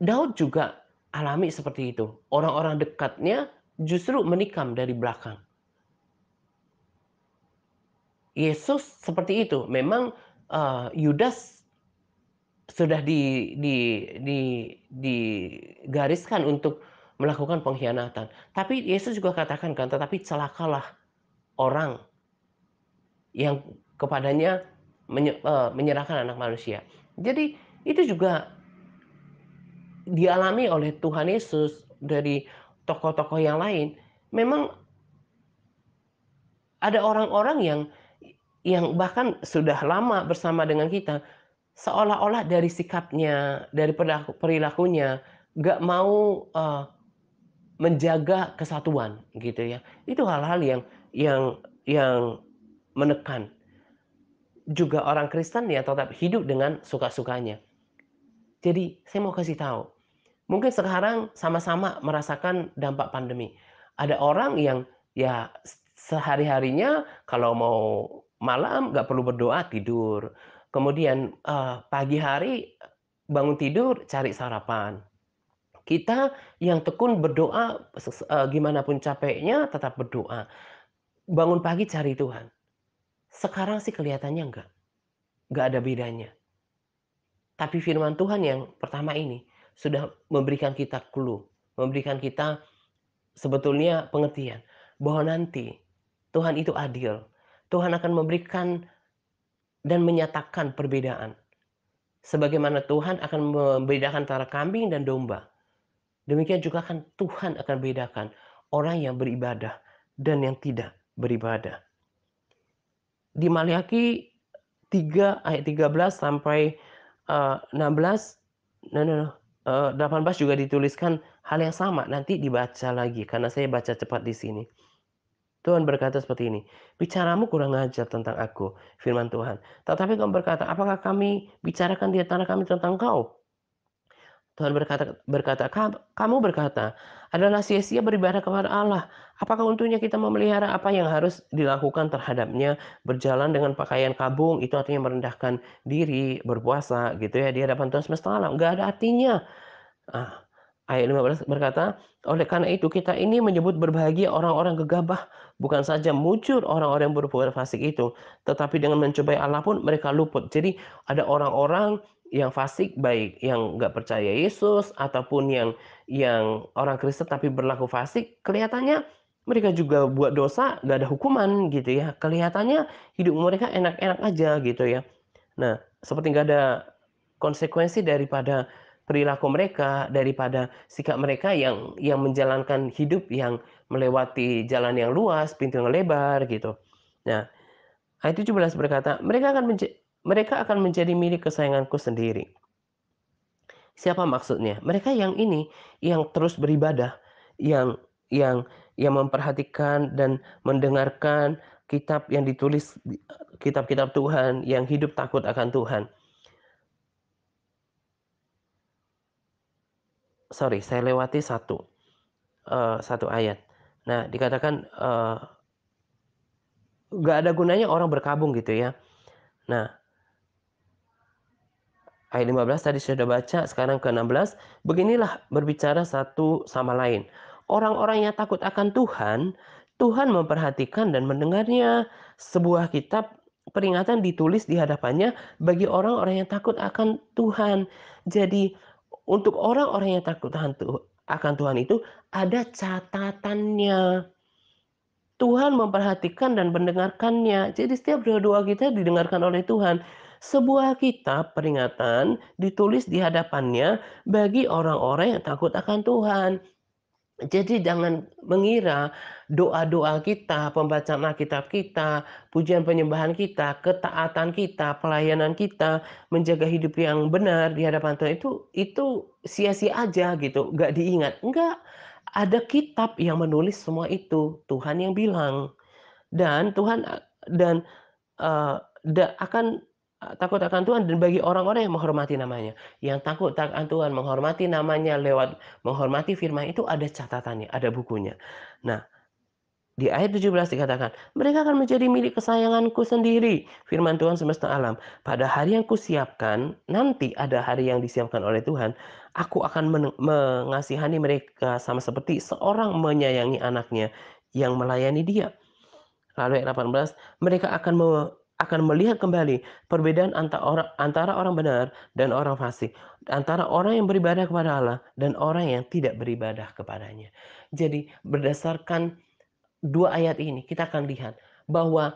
Daud juga alami seperti itu. Orang-orang dekatnya justru menikam dari belakang. Yesus seperti itu. Memang, Yudas sudah di digariskan untuk melakukan pengkhianatan. Tapi Yesus juga katakan kan, "Tetapi celakalah orang yang kepadanya menyerahkan Anak Manusia." Jadi itu juga dialami oleh Tuhan Yesus dari tokoh-tokoh yang lain. Memang ada orang-orang yang bahkan sudah lama bersama dengan kita, seolah-olah dari sikapnya, dari perilakunya, nggak mau, menjaga kesatuan gitu ya. Itu hal-hal yang menekan. Juga orang Kristen ya tetap hidup dengan suka-sukanya. Jadi saya mau kasih tahu, mungkin sekarang sama-sama merasakan dampak pandemi. Ada orang yang ya sehari-harinya kalau mau malam nggak perlu berdoa, tidur. Kemudian, pagi hari bangun tidur cari sarapan. Kita yang tekun berdoa gimana pun capeknya tetap berdoa. Bangun pagi cari Tuhan. Sekarang sih kelihatannya nggak ada bedanya. Tapi firman Tuhan yang pertama ini sudah memberikan kita clue, memberikan kita sebetulnya pengertian bahwa nanti Tuhan itu adil. Tuhan akan memberikan dan menyatakan perbedaan. Sebagaimana Tuhan akan membedakan antara kambing dan domba. Demikian juga kan Tuhan akan bedakan orang yang beribadah dan yang tidak beribadah. Di Maliaki 3 ayat 13 sampai, 16, no no no, 18 juga dituliskan hal yang sama, nanti dibaca lagi karena saya baca cepat di sini. Tuhan berkata seperti ini, "Bicaramu kurang ajar tentang aku," firman Tuhan. "Tetapi kamu berkata, apakah kami bicarakan di antara kami tentang kau?" Tuhan berkata berkata, Kamu berkata, adalah sia-sia beribadah kepada Allah. Apakah untungnya kita memelihara apa yang harus dilakukan terhadapnya, berjalan dengan pakaian kabung, itu artinya merendahkan diri, berpuasa gitu ya di hadapan Tuhan semesta alam, nggak ada artinya. Ah, ayat 15 berkata, "Oleh karena itu kita ini menyebut berbahagia orang-orang gegabah, bukan saja mujur orang-orang yang berbuat fasik itu, tetapi dengan mencobai Allah pun mereka luput." Jadi ada orang-orang yang fasik, baik yang nggak percaya Yesus ataupun yang orang Kristen tapi berlaku fasik, kelihatannya mereka juga buat dosa, nggak ada hukuman gitu ya. Kelihatannya hidup mereka enak-enak aja gitu ya. Nah, seperti nggak ada konsekuensi daripada perilaku mereka, daripada sikap mereka yang menjalankan hidup yang melewati jalan yang luas, pintu yang lebar gitu. Nah, ayat 17 berkata, mereka akan menjadi milik kesayanganku sendiri. Siapa maksudnya? Mereka yang ini, yang terus beribadah, yang yang yang memperhatikan dan mendengarkan kitab yang ditulis, kitab-kitab Tuhan, yang hidup takut akan Tuhan. Sorry, saya lewati satu ayat. Nah, dikatakan, nggak ada gunanya orang berkabung gitu ya. Nah, ayat 15 tadi sudah baca, sekarang ke 16, beginilah berbicara satu sama lain. Orang-orang yang takut akan Tuhan, Tuhan memperhatikan dan mendengarnya. Sebuah kitab peringatan ditulis di hadapannya bagi orang-orang yang takut akan Tuhan. Jadi, untuk orang-orang yang takut akan Tuhan itu ada catatannya. Tuhan memperhatikan dan mendengarkannya. Jadi setiap doa-doa kita didengarkan oleh Tuhan. Sebuah kitab peringatan ditulis di hadapannya bagi orang-orang yang takut akan Tuhan. Jadi jangan mengira doa-doa kita, pembacaan Alkitab kita, pujian penyembahan kita, ketaatan kita, pelayanan kita, menjaga hidup yang benar di hadapan Tuhan itu sia-sia aja gitu, nggak diingat. Enggak, ada kitab yang menulis semua itu, Tuhan yang bilang. Dan Tuhan dan, eee, akan takut akan Tuhan dan bagi orang-orang yang menghormati namanya. Yang takut akan Tuhan, menghormati namanya lewat menghormati firman itu ada catatannya, ada bukunya. Nah, di ayat 17 dikatakan, "Mereka akan menjadi milik kesayanganku sendiri," firman Tuhan semesta alam. "Pada hari yang kusiapkan," nanti ada hari yang disiapkan oleh Tuhan, "aku akan mengasihani mereka sama seperti seorang menyayangi anaknya yang melayani dia." Lalu ayat 18, mereka akan melihat kembali perbedaan antara orang benar dan orang fasik, antara orang yang beribadah kepada Allah dan orang yang tidak beribadah kepadanya. Jadi berdasarkan 2 ayat ini kita akan lihat bahwa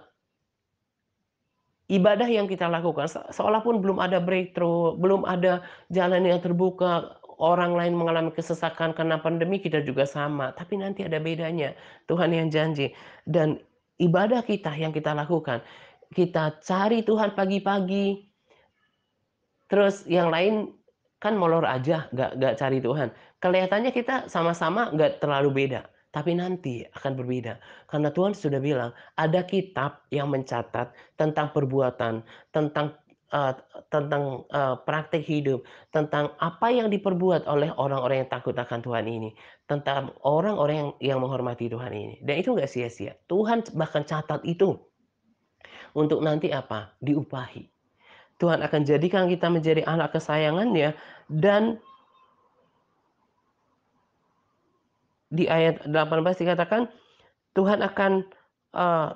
ibadah yang kita lakukan seolah pun belum ada breakthrough, belum ada jalan yang terbuka, orang lain mengalami kesesakan karena pandemi, kita juga sama, tapi nanti ada bedanya. Tuhan yang janji dan ibadah kita yang kita lakukan, kita cari Tuhan pagi-pagi, terus yang lain kan molor aja, nggak cari Tuhan. Kelihatannya kita sama-sama nggak terlalu beda, tapi nanti akan berbeda. Karena Tuhan sudah bilang, ada kitab yang mencatat tentang perbuatan, tentang, eee, praktik hidup, tentang apa yang diperbuat oleh orang-orang yang takut akan Tuhan ini, tentang orang-orang yang menghormati Tuhan ini, dan itu nggak sia-sia. Tuhan bahkan catat itu untuk nanti apa? Diupahi. Tuhan akan jadikan kita menjadi anak kesayangannya dan di ayat 18 dikatakan Tuhan akan, eee,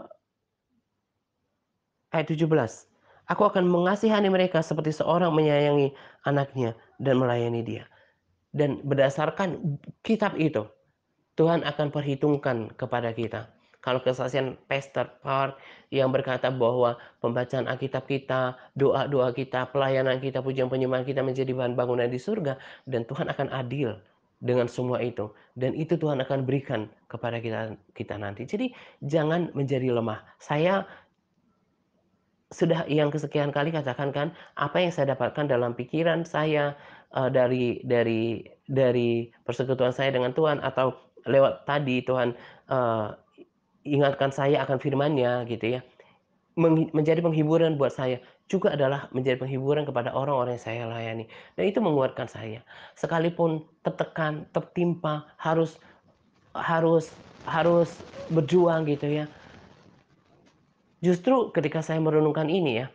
ayat 17, "Aku akan mengasihani mereka seperti seorang menyayangi anaknya dan melayani dia." Dan berdasarkan kitab itu, Tuhan akan perhitungkan kepada kita. Kalau kesaksian Pastor Park yang berkata bahwa pembacaan Alkitab kita, doa-doa kita, pelayanan kita, pujian penyembahan kita menjadi bahan bangunan di surga dan Tuhan akan adil. dengan semua itu, dan itu Tuhan akan berikan kepada kita kita nanti. Jadi jangan menjadi lemah. Saya sudah yang kesekian kali katakan kan, apa yang saya dapatkan dalam pikiran saya, dari persekutuan saya dengan Tuhan atau lewat tadi Tuhan, eee, ingatkan saya akan firman-Nya gitu ya, menjadi penghiburan buat saya, juga adalah menjadi penghiburan kepada orang-orang yang saya layani, dan itu menguatkan saya. Sekalipun tertekan, tertimpa, harus harus harus berjuang gitu ya. Justru ketika saya merenungkan ini ya,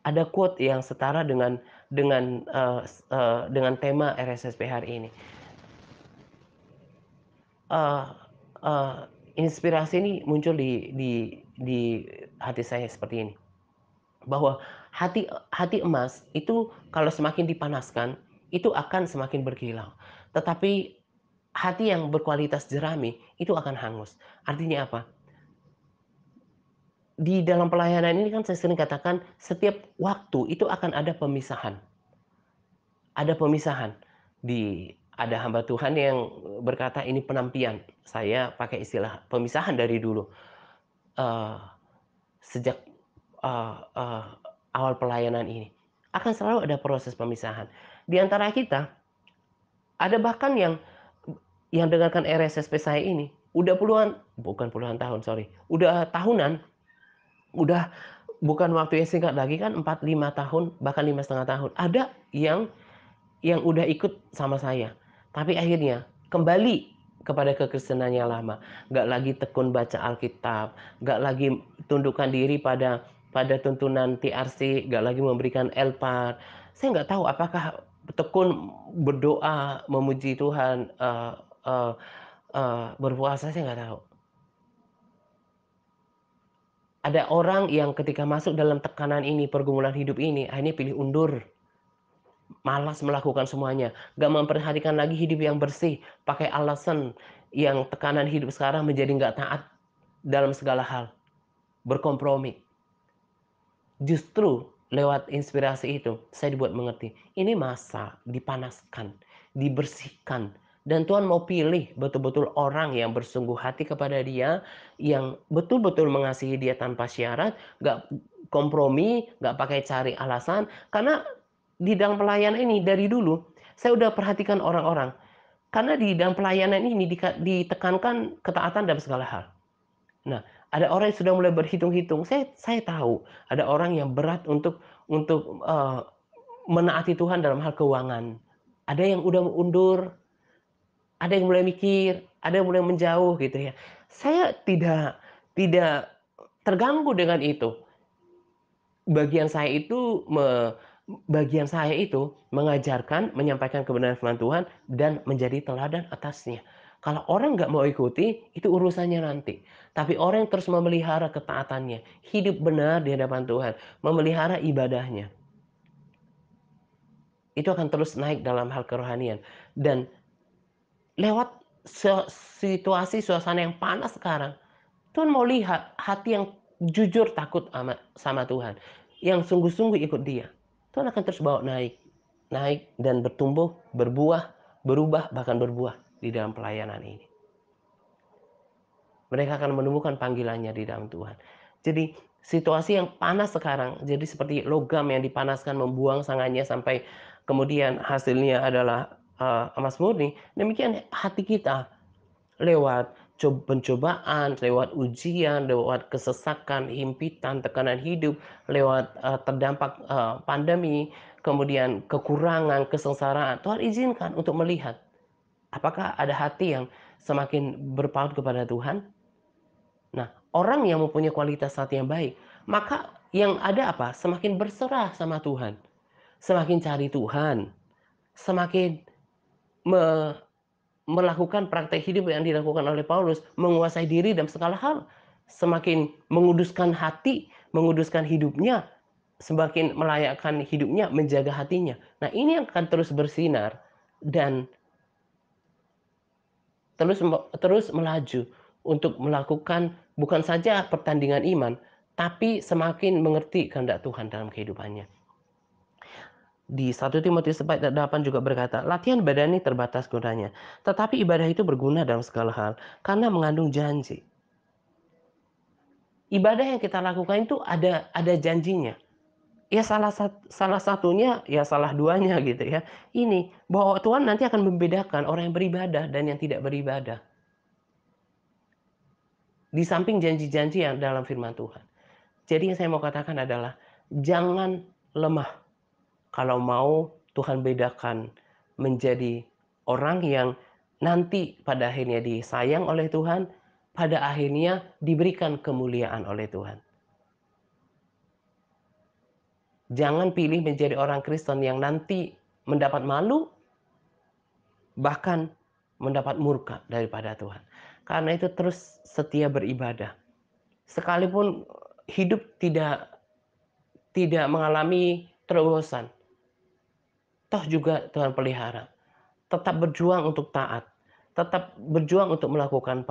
ada quote yang setara dengan tema RSSP hari ini. Eee eee, Inspirasi ini muncul di hati saya seperti ini, bahwa hati hati emas itu kalau semakin dipanaskan, itu akan semakin berkilau. Tetapi hati yang berkualitas jerami, itu akan hangus. Artinya apa? Di dalam pelayanan ini kan saya sering katakan, setiap waktu itu akan ada pemisahan. Ada pemisahan. Ada hamba Tuhan yang berkata ini penampian. Saya pakai istilah pemisahan dari dulu. Eee, Sejak, eee, awal pelayanan ini. Akan selalu ada proses pemisahan. Di antara kita, ada bahkan yang dengarkan RSSP saya ini, udah bukan puluhan tahun, sorry, udah tahunan, udah bukan waktu yang singkat lagi kan 4 5 tahun, bahkan 5,5 tahun. Ada yang udah ikut sama saya, tapi akhirnya kembali kepada kekristenan yang lama, nggak lagi tekun baca Alkitab, nggak lagi tundukkan diri pada tuntunan TRC, nggak lagi memberikan Elpar. Saya nggak tahu apakah tekun berdoa, memuji Tuhan, eee berpuasa, saya nggak tahu. Ada orang yang ketika masuk dalam tekanan ini, pergumulan hidup ini, akhirnya pilih undur. Malas melakukan semuanya, nggak memperhatikan lagi hidup yang bersih, pakai alasan yang tekanan hidup sekarang menjadi nggak taat dalam segala hal, berkompromi. Justru lewat inspirasi itu, saya dibuat mengerti, ini masa dipanaskan, dibersihkan, dan Tuhan mau pilih betul-betul orang yang bersungguh hati kepada Dia, yang betul-betul mengasihi Dia tanpa syarat, nggak kompromi, nggak pakai cari alasan. Karena di dalam pelayanan ini dari dulu, saya udah perhatikan orang-orang, karena di dalam pelayanan ini ditekankan ketaatan dalam segala hal. Nah, ada orang yang sudah mulai berhitung-hitung. Saya tahu ada orang yang berat untuk menaati Tuhan dalam hal keuangan. Ada yang udah undur, ada yang mulai mikir, ada yang mulai menjauh gitu ya. Saya tidak terganggu dengan itu. Bagian saya itu bagian saya itu mengajarkan, menyampaikan kebenaran firman Tuhan dan menjadi teladan atasnya. Kalau orang nggak mau ikuti, itu urusannya nanti. Tapi orang yang terus memelihara ketaatannya, hidup benar di hadapan Tuhan, memelihara ibadahnya, itu akan terus naik dalam hal kerohanian. Dan lewat situasi suasana yang panas sekarang, Tuhan mau lihat hati yang jujur takut sama Tuhan, yang sungguh-sungguh ikut Dia. Tuhan akan terus bawa naik, naik dan bertumbuh, berbuah, berubah, bahkan berbuah di dalam pelayanan ini. Mereka akan menemukan panggilannya di dalam Tuhan. Jadi situasi yang panas sekarang, jadi seperti logam yang dipanaskan membuang sangannya sampai kemudian hasilnya adalah emas murni. Demikian hati kita lewat pencobaan, lewat ujian, lewat kesesakan, himpitan, tekanan hidup, lewat terdampak pandemi, kemudian kekurangan, kesengsaraan. Tuhan izinkan untuk melihat apakah ada hati yang semakin berpaut kepada Tuhan. Nah, orang yang mempunyai kualitas hati yang baik, maka yang ada apa? Semakin berserah sama Tuhan, semakin cari Tuhan, semakin me melakukan praktek hidup yang dilakukan oleh Paulus, menguasai diri dalam segala hal, semakin menguduskan hati, menguduskan hidupnya, semakin melayakkan hidupnya, menjaga hatinya. Nah, ini yang akan terus bersinar dan terus melaju untuk melakukan bukan saja pertandingan iman, tapi semakin mengerti kehendak Tuhan dalam kehidupannya. Di 1 Timotius 4:8 juga berkata, "Latihan badani terbatas gunanya, tetapi ibadah itu berguna dalam segala hal, karena mengandung janji." Ibadah yang kita lakukan itu ada janjinya. Ya salah satunya, ya salah duanya gitu ya, ini, bahwa Tuhan nanti akan membedakan orang yang beribadah dan yang tidak beribadah. Di samping janji-janji yang dalam firman Tuhan. Jadi yang saya mau katakan adalah, jangan lemah kalau mau Tuhan bedakan menjadi orang yang nanti pada akhirnya disayang oleh Tuhan, pada akhirnya diberikan kemuliaan oleh Tuhan. Jangan pilih menjadi orang Kristen yang nanti mendapat malu, bahkan mendapat murka daripada Tuhan. Karena itu terus setia beribadah. Sekalipun hidup tidak mengalami terobosan, toh juga Tuhan pelihara. Tetap berjuang untuk taat, tetap berjuang untuk melakukan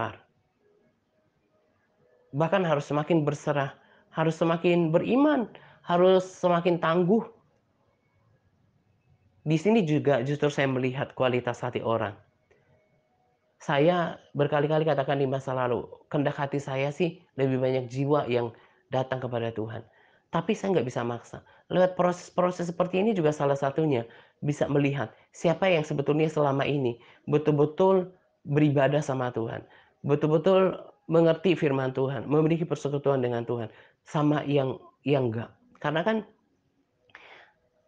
bahkan harus semakin berserah, harus semakin beriman, harus semakin tangguh. Di sini juga justru saya melihat kualitas hati orang. Saya berkali-kali katakan di masa lalu, kehendak hati saya sih lebih banyak jiwa yang datang kepada Tuhan. Tapi saya nggak bisa maksa. Lewat proses-proses seperti ini juga salah satunya bisa melihat siapa yang sebetulnya selama ini betul-betul beribadah sama Tuhan, betul-betul mengerti firman Tuhan, memiliki persekutuan dengan Tuhan, sama yang enggak. Karena kan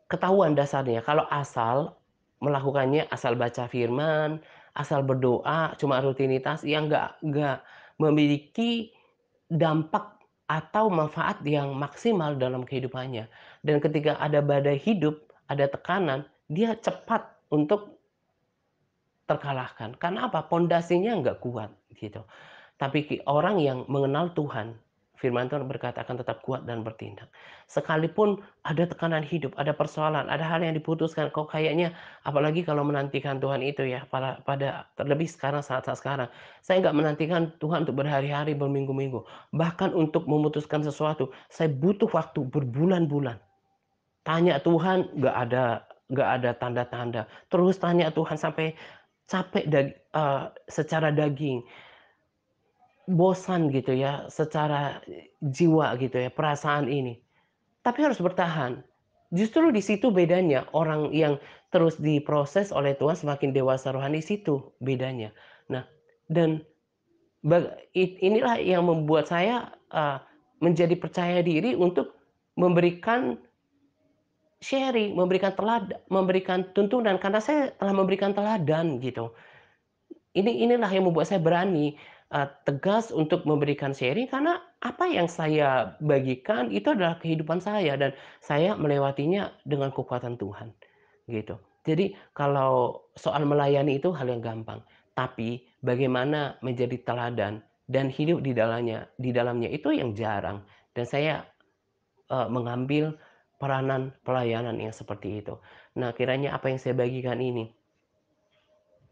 ketahuan dasarnya, kalau asal melakukannya, asal baca firman, asal berdoa, cuma rutinitas yang nggak memiliki dampak atau manfaat yang maksimal dalam kehidupannya. Dan ketika ada badai hidup, ada tekanan, dia cepat untuk terkalahkan. Karena apa? Pondasinya nggak kuat, gitu. Tapi orang yang mengenal Tuhan, firman Tuhan berkata akan tetap kuat dan bertindak. Sekalipun ada tekanan hidup, ada persoalan, ada hal yang diputuskan, kok kayaknya apalagi kalau menantikan Tuhan itu ya, pada terlebih sekarang saat-saat sekarang. Saya nggak menantikan Tuhan untuk berhari-hari, berminggu-minggu. Bahkan untuk memutuskan sesuatu, saya butuh waktu berbulan-bulan. Tanya Tuhan, nggak ada tanda-tanda. Terus tanya Tuhan sampai capek secara daging. Bosan gitu ya, secara jiwa gitu ya, perasaan ini. Tapi harus bertahan. Justru di situ bedanya, orang yang terus diproses oleh Tuhan semakin dewasa rohani, situ bedanya. Nah, dan inilah yang membuat saya, menjadi percaya diri untuk memberikan sharing, memberikan tuntunan, karena saya telah memberikan teladan gitu. Inilah yang membuat saya berani, tegas untuk memberikan sharing karena apa yang saya bagikan itu adalah kehidupan saya dan saya melewatinya dengan kekuatan Tuhan, gitu. Jadi kalau soal melayani itu hal yang gampang, tapi bagaimana menjadi teladan dan hidup di dalamnya itu yang jarang dan saya, mengambil peranan pelayanan yang seperti itu. Nah, kiranya apa yang saya bagikan ini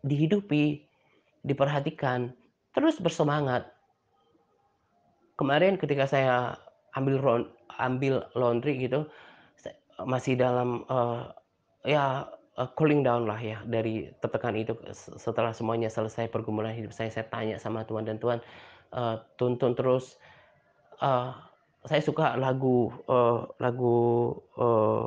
dihidupi, diperhatikan, terus bersemangat. Kemarin ketika saya ambil laundry gitu, masih dalam, ya, cooling down lah ya dari tertekan itu setelah semuanya selesai pergumulan hidup saya tanya sama Tuhan dan Tuhan, tuntun terus. Eee, saya suka lagu,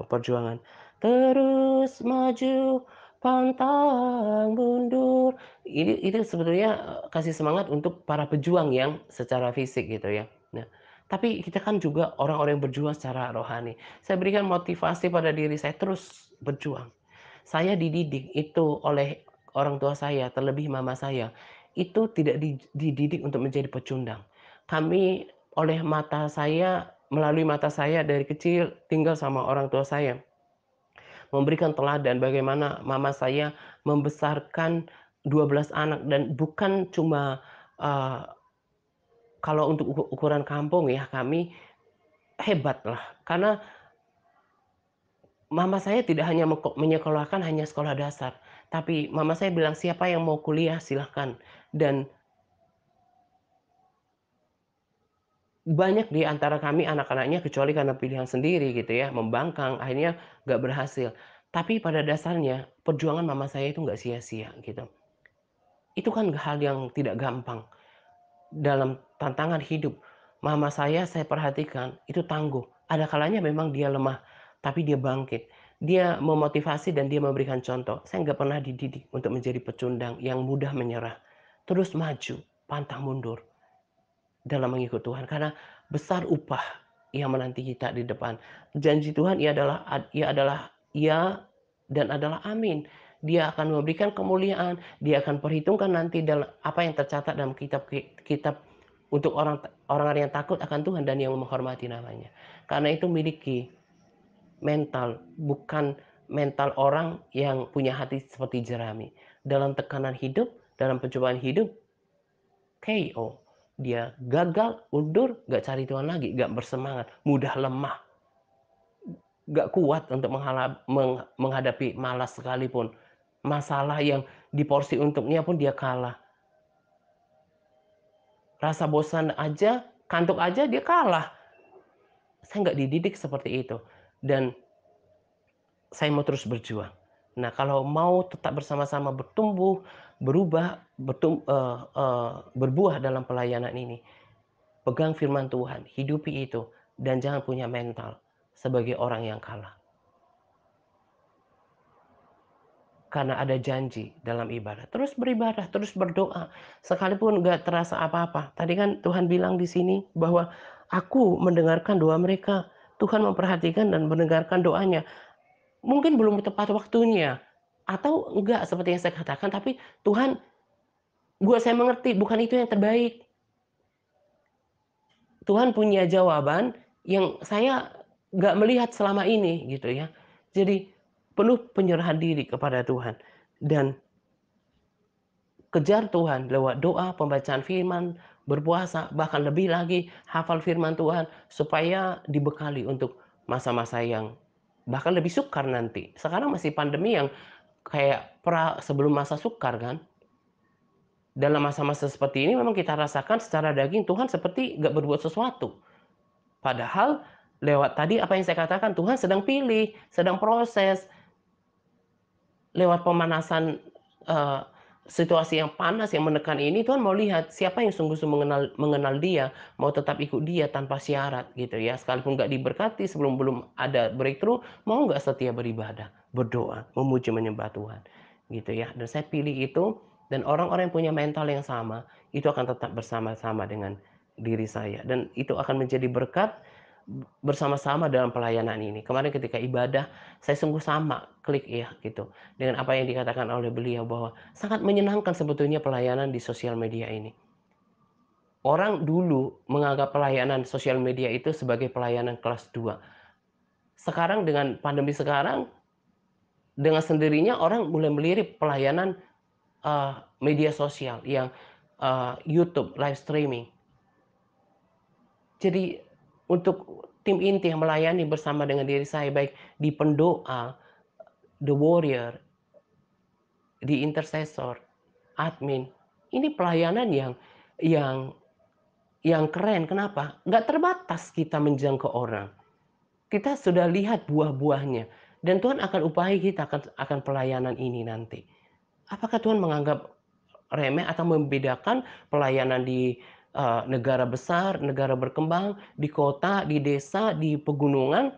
Perjuangan. Terus maju, pantang mundur. Itu sebetulnya, kasih semangat untuk para pejuang yang secara fisik gitu ya. Nah, tapi kita kan juga orang-orang yang berjuang secara rohani. Saya berikan motivasi pada diri saya terus berjuang. Saya dididik itu oleh orang tua saya, terlebih mama saya, itu tidak dididik untuk menjadi pecundang. Kami melalui mata saya dari kecil tinggal sama orang tua saya, memberikan teladan bagaimana mama saya membesarkan 12 anak dan bukan cuma, eee, kalau untuk ukuran kampung ya, kami hebat lah karena mama saya tidak hanya menyekolahkan hanya sekolah dasar, tapi mama saya bilang, "Siapa yang mau kuliah silahkan." Dan banyak di antara kami anak-anaknya kecuali karena pilihan sendiri gitu ya, membangkang, akhirnya nggak berhasil. Tapi pada dasarnya perjuangan mama saya itu nggak sia-sia gitu. Itu kan hal yang tidak gampang dalam tantangan hidup. Mama saya perhatikan itu tangguh. Ada kalanya memang dia lemah, tapi dia bangkit. Dia memotivasi dan dia memberikan contoh. Saya nggak pernah dididik untuk menjadi pecundang yang mudah menyerah. Terus maju, pantang mundur dalam mengikut Tuhan. Karena besar upah yang menanti kita di depan. Janji Tuhan ia dan adalah amin. Dia akan memberikan kemuliaan, dia akan perhitungkan nanti dalam apa yang tercatat dalam kitab untuk orang-orang yang takut akan Tuhan dan yang menghormati namanya. Karena itu miliki mental, bukan mental orang yang punya hati seperti jerami. Dalam tekanan hidup, dalam pencobaan hidup, KO. Dia gagal, undur, gak cari Tuhan lagi, gak bersemangat, mudah lemah, gak kuat untuk menghadapi malas sekalipun. Masalah yang diporsi untuknya pun dia kalah. Rasa bosan aja, kantuk aja dia kalah. Saya nggak dididik seperti itu. Dan saya mau terus berjuang. Nah, kalau mau tetap bersama-sama bertumbuh, berubah, berbuah dalam pelayanan ini, pegang firman Tuhan, hidupi itu, dan jangan punya mental sebagai orang yang kalah. Karena ada janji dalam ibadah. Terus beribadah, terus berdoa, sekalipun nggak terasa apa-apa. Tadi kan Tuhan bilang di sini bahwa aku mendengarkan doa mereka. Tuhan memperhatikan dan mendengarkan doanya. Mungkin belum tepat waktunya, atau enggak seperti yang saya katakan, tapi Tuhan buat saya mengerti bukan itu yang terbaik. Tuhan punya jawaban yang saya nggak melihat selama ini gitu ya. Jadi penuh penyerahan diri kepada Tuhan dan kejar Tuhan lewat doa, pembacaan firman, berpuasa, bahkan lebih lagi hafal firman Tuhan supaya dibekali untuk masa-masa yang bahkan lebih sukar nanti. Sekarang masih pandemi yang kayak sebelum masa sukar kan. Dalam masa-masa seperti ini memang kita rasakan secara daging Tuhan seperti nggak berbuat sesuatu. Padahal lewat tadi apa yang saya katakan Tuhan sedang pilih, sedang proses. Lewat pemanasan, eee, situasi yang panas yang menekan ini Tuhan mau lihat siapa yang sungguh-sungguh mengenal Dia, mau tetap ikut Dia tanpa syarat gitu ya. Sekalipun nggak diberkati sebelum belum ada breakthrough, mau nggak setia beribadah, berdoa, memuji menyembah Tuhan, gitu ya. Dan saya pilih itu dan orang-orang yang punya mental yang sama, itu akan tetap bersama-sama dengan diri saya dan itu akan menjadi berkat bersama-sama dalam pelayanan ini. Kemarin ketika ibadah, saya sungguh sama klik ya gitu dengan apa yang dikatakan oleh beliau bahwa sangat menyenangkan sebetulnya pelayanan di sosial media ini. Orang dulu menganggap pelayanan sosial media itu sebagai pelayanan kelas 2. Sekarang dengan pandemi sekarang, dengan sendirinya orang mulai melirik pelayanan, media sosial yang, YouTube, live streaming. Jadi untuk tim inti yang melayani bersama dengan diri saya, baik di pendoa, the warrior, di intercessor, admin, ini pelayanan yang yang keren. Kenapa? Nggak terbatas kita menjangkau orang. Kita sudah lihat buah-buahnya dan Tuhan akan upahi kita akan pelayanan ini nanti. Apakah Tuhan menganggap remeh atau membedakan pelayanan di, negara besar, negara berkembang, di kota, di desa, di pegunungan,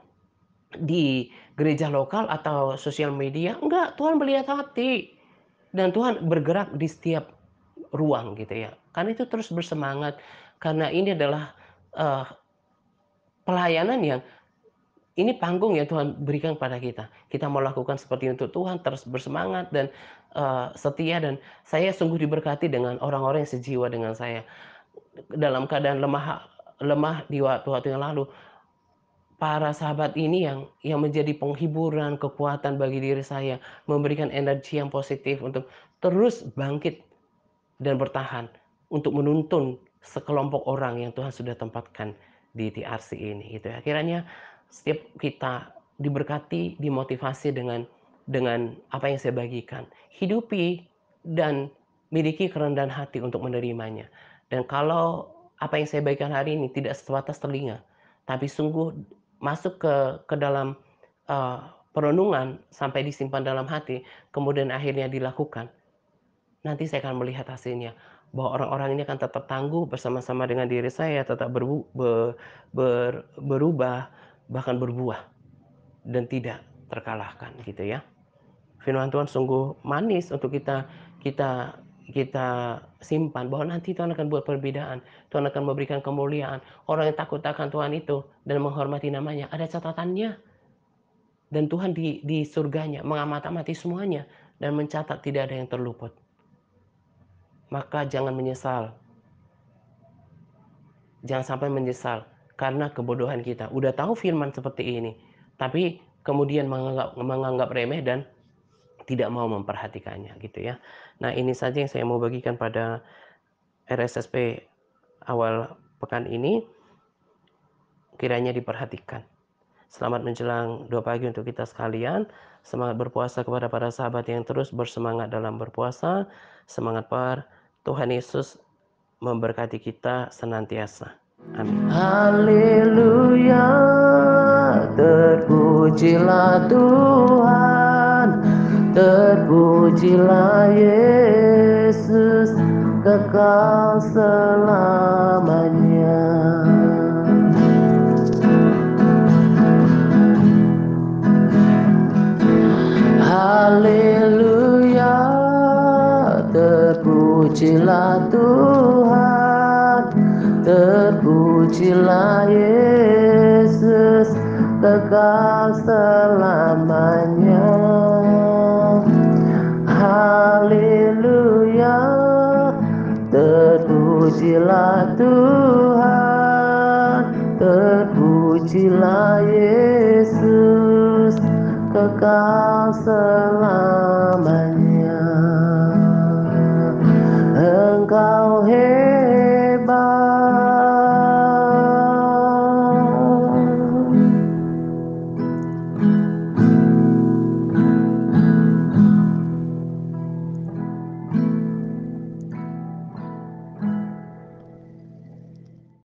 di gereja lokal atau sosial media? Enggak, Tuhan melihat hati. Dan Tuhan bergerak di setiap ruang gitu ya. Karena itu terus bersemangat, karena ini adalah, eee, pelayanan yang ini panggung yang Tuhan berikan pada kita. Kita mau lakukan seperti untuk Tuhan, terus bersemangat dan, setia dan saya sungguh diberkati dengan orang-orang yang sejiwa dengan saya. Dalam keadaan lemah lemah di waktu-waktu yang lalu, para sahabat ini yang menjadi penghiburan, kekuatan bagi diri saya, memberikan energi yang positif untuk terus bangkit dan bertahan untuk menuntun sekelompok orang yang Tuhan sudah tempatkan di TRC ini gitu ya. Kiranya setiap kita diberkati, dimotivasi dengan apa yang saya bagikan. Hidupi dan miliki kerendahan hati untuk menerimanya. Dan kalau apa yang saya bagikan hari ini tidak sebatas telinga, tapi sungguh masuk ke dalam, perenungan sampai disimpan dalam hati, kemudian akhirnya dilakukan, nanti saya akan melihat hasilnya, bahwa orang-orang ini akan tetap tangguh bersama-sama dengan diri saya, tetap berubah, bahkan berbuah dan tidak terkalahkan gitu ya. Firman Tuhan sungguh manis untuk kita kita kita simpan, bahwa nanti Tuhan akan buat perbedaan, Tuhan akan memberikan kemuliaan. Orang yang takut akan Tuhan itu dan menghormati namanya, ada catatannya. Dan Tuhan di surganya mengamati semuanya dan mencatat tidak ada yang terluput. Maka jangan menyesal, jangan sampai menyesal karena kebodohan kita. Udah tahu firman seperti ini, tapi kemudian menganggap remeh dan tidak mau memperhatikannya gitu ya. Nah, ini saja yang saya mau bagikan pada RSSP awal pekan ini, kiranya diperhatikan. Selamat menjelang 2 pagi untuk kita sekalian. Semangat berpuasa kepada para sahabat yang terus bersemangat dalam berpuasa. Semangat Tuhan Yesus memberkati kita senantiasa. Amin. Haleluya, terpujilah Tuhan, terpujilah Yesus, kekal selamanya. Haleluya, terpujilah Tuhan, terpujilah Yesus, kekal selamanya. Haleluya, terpujilah Tuhan, terpujilah Yesus, kekal selamanya.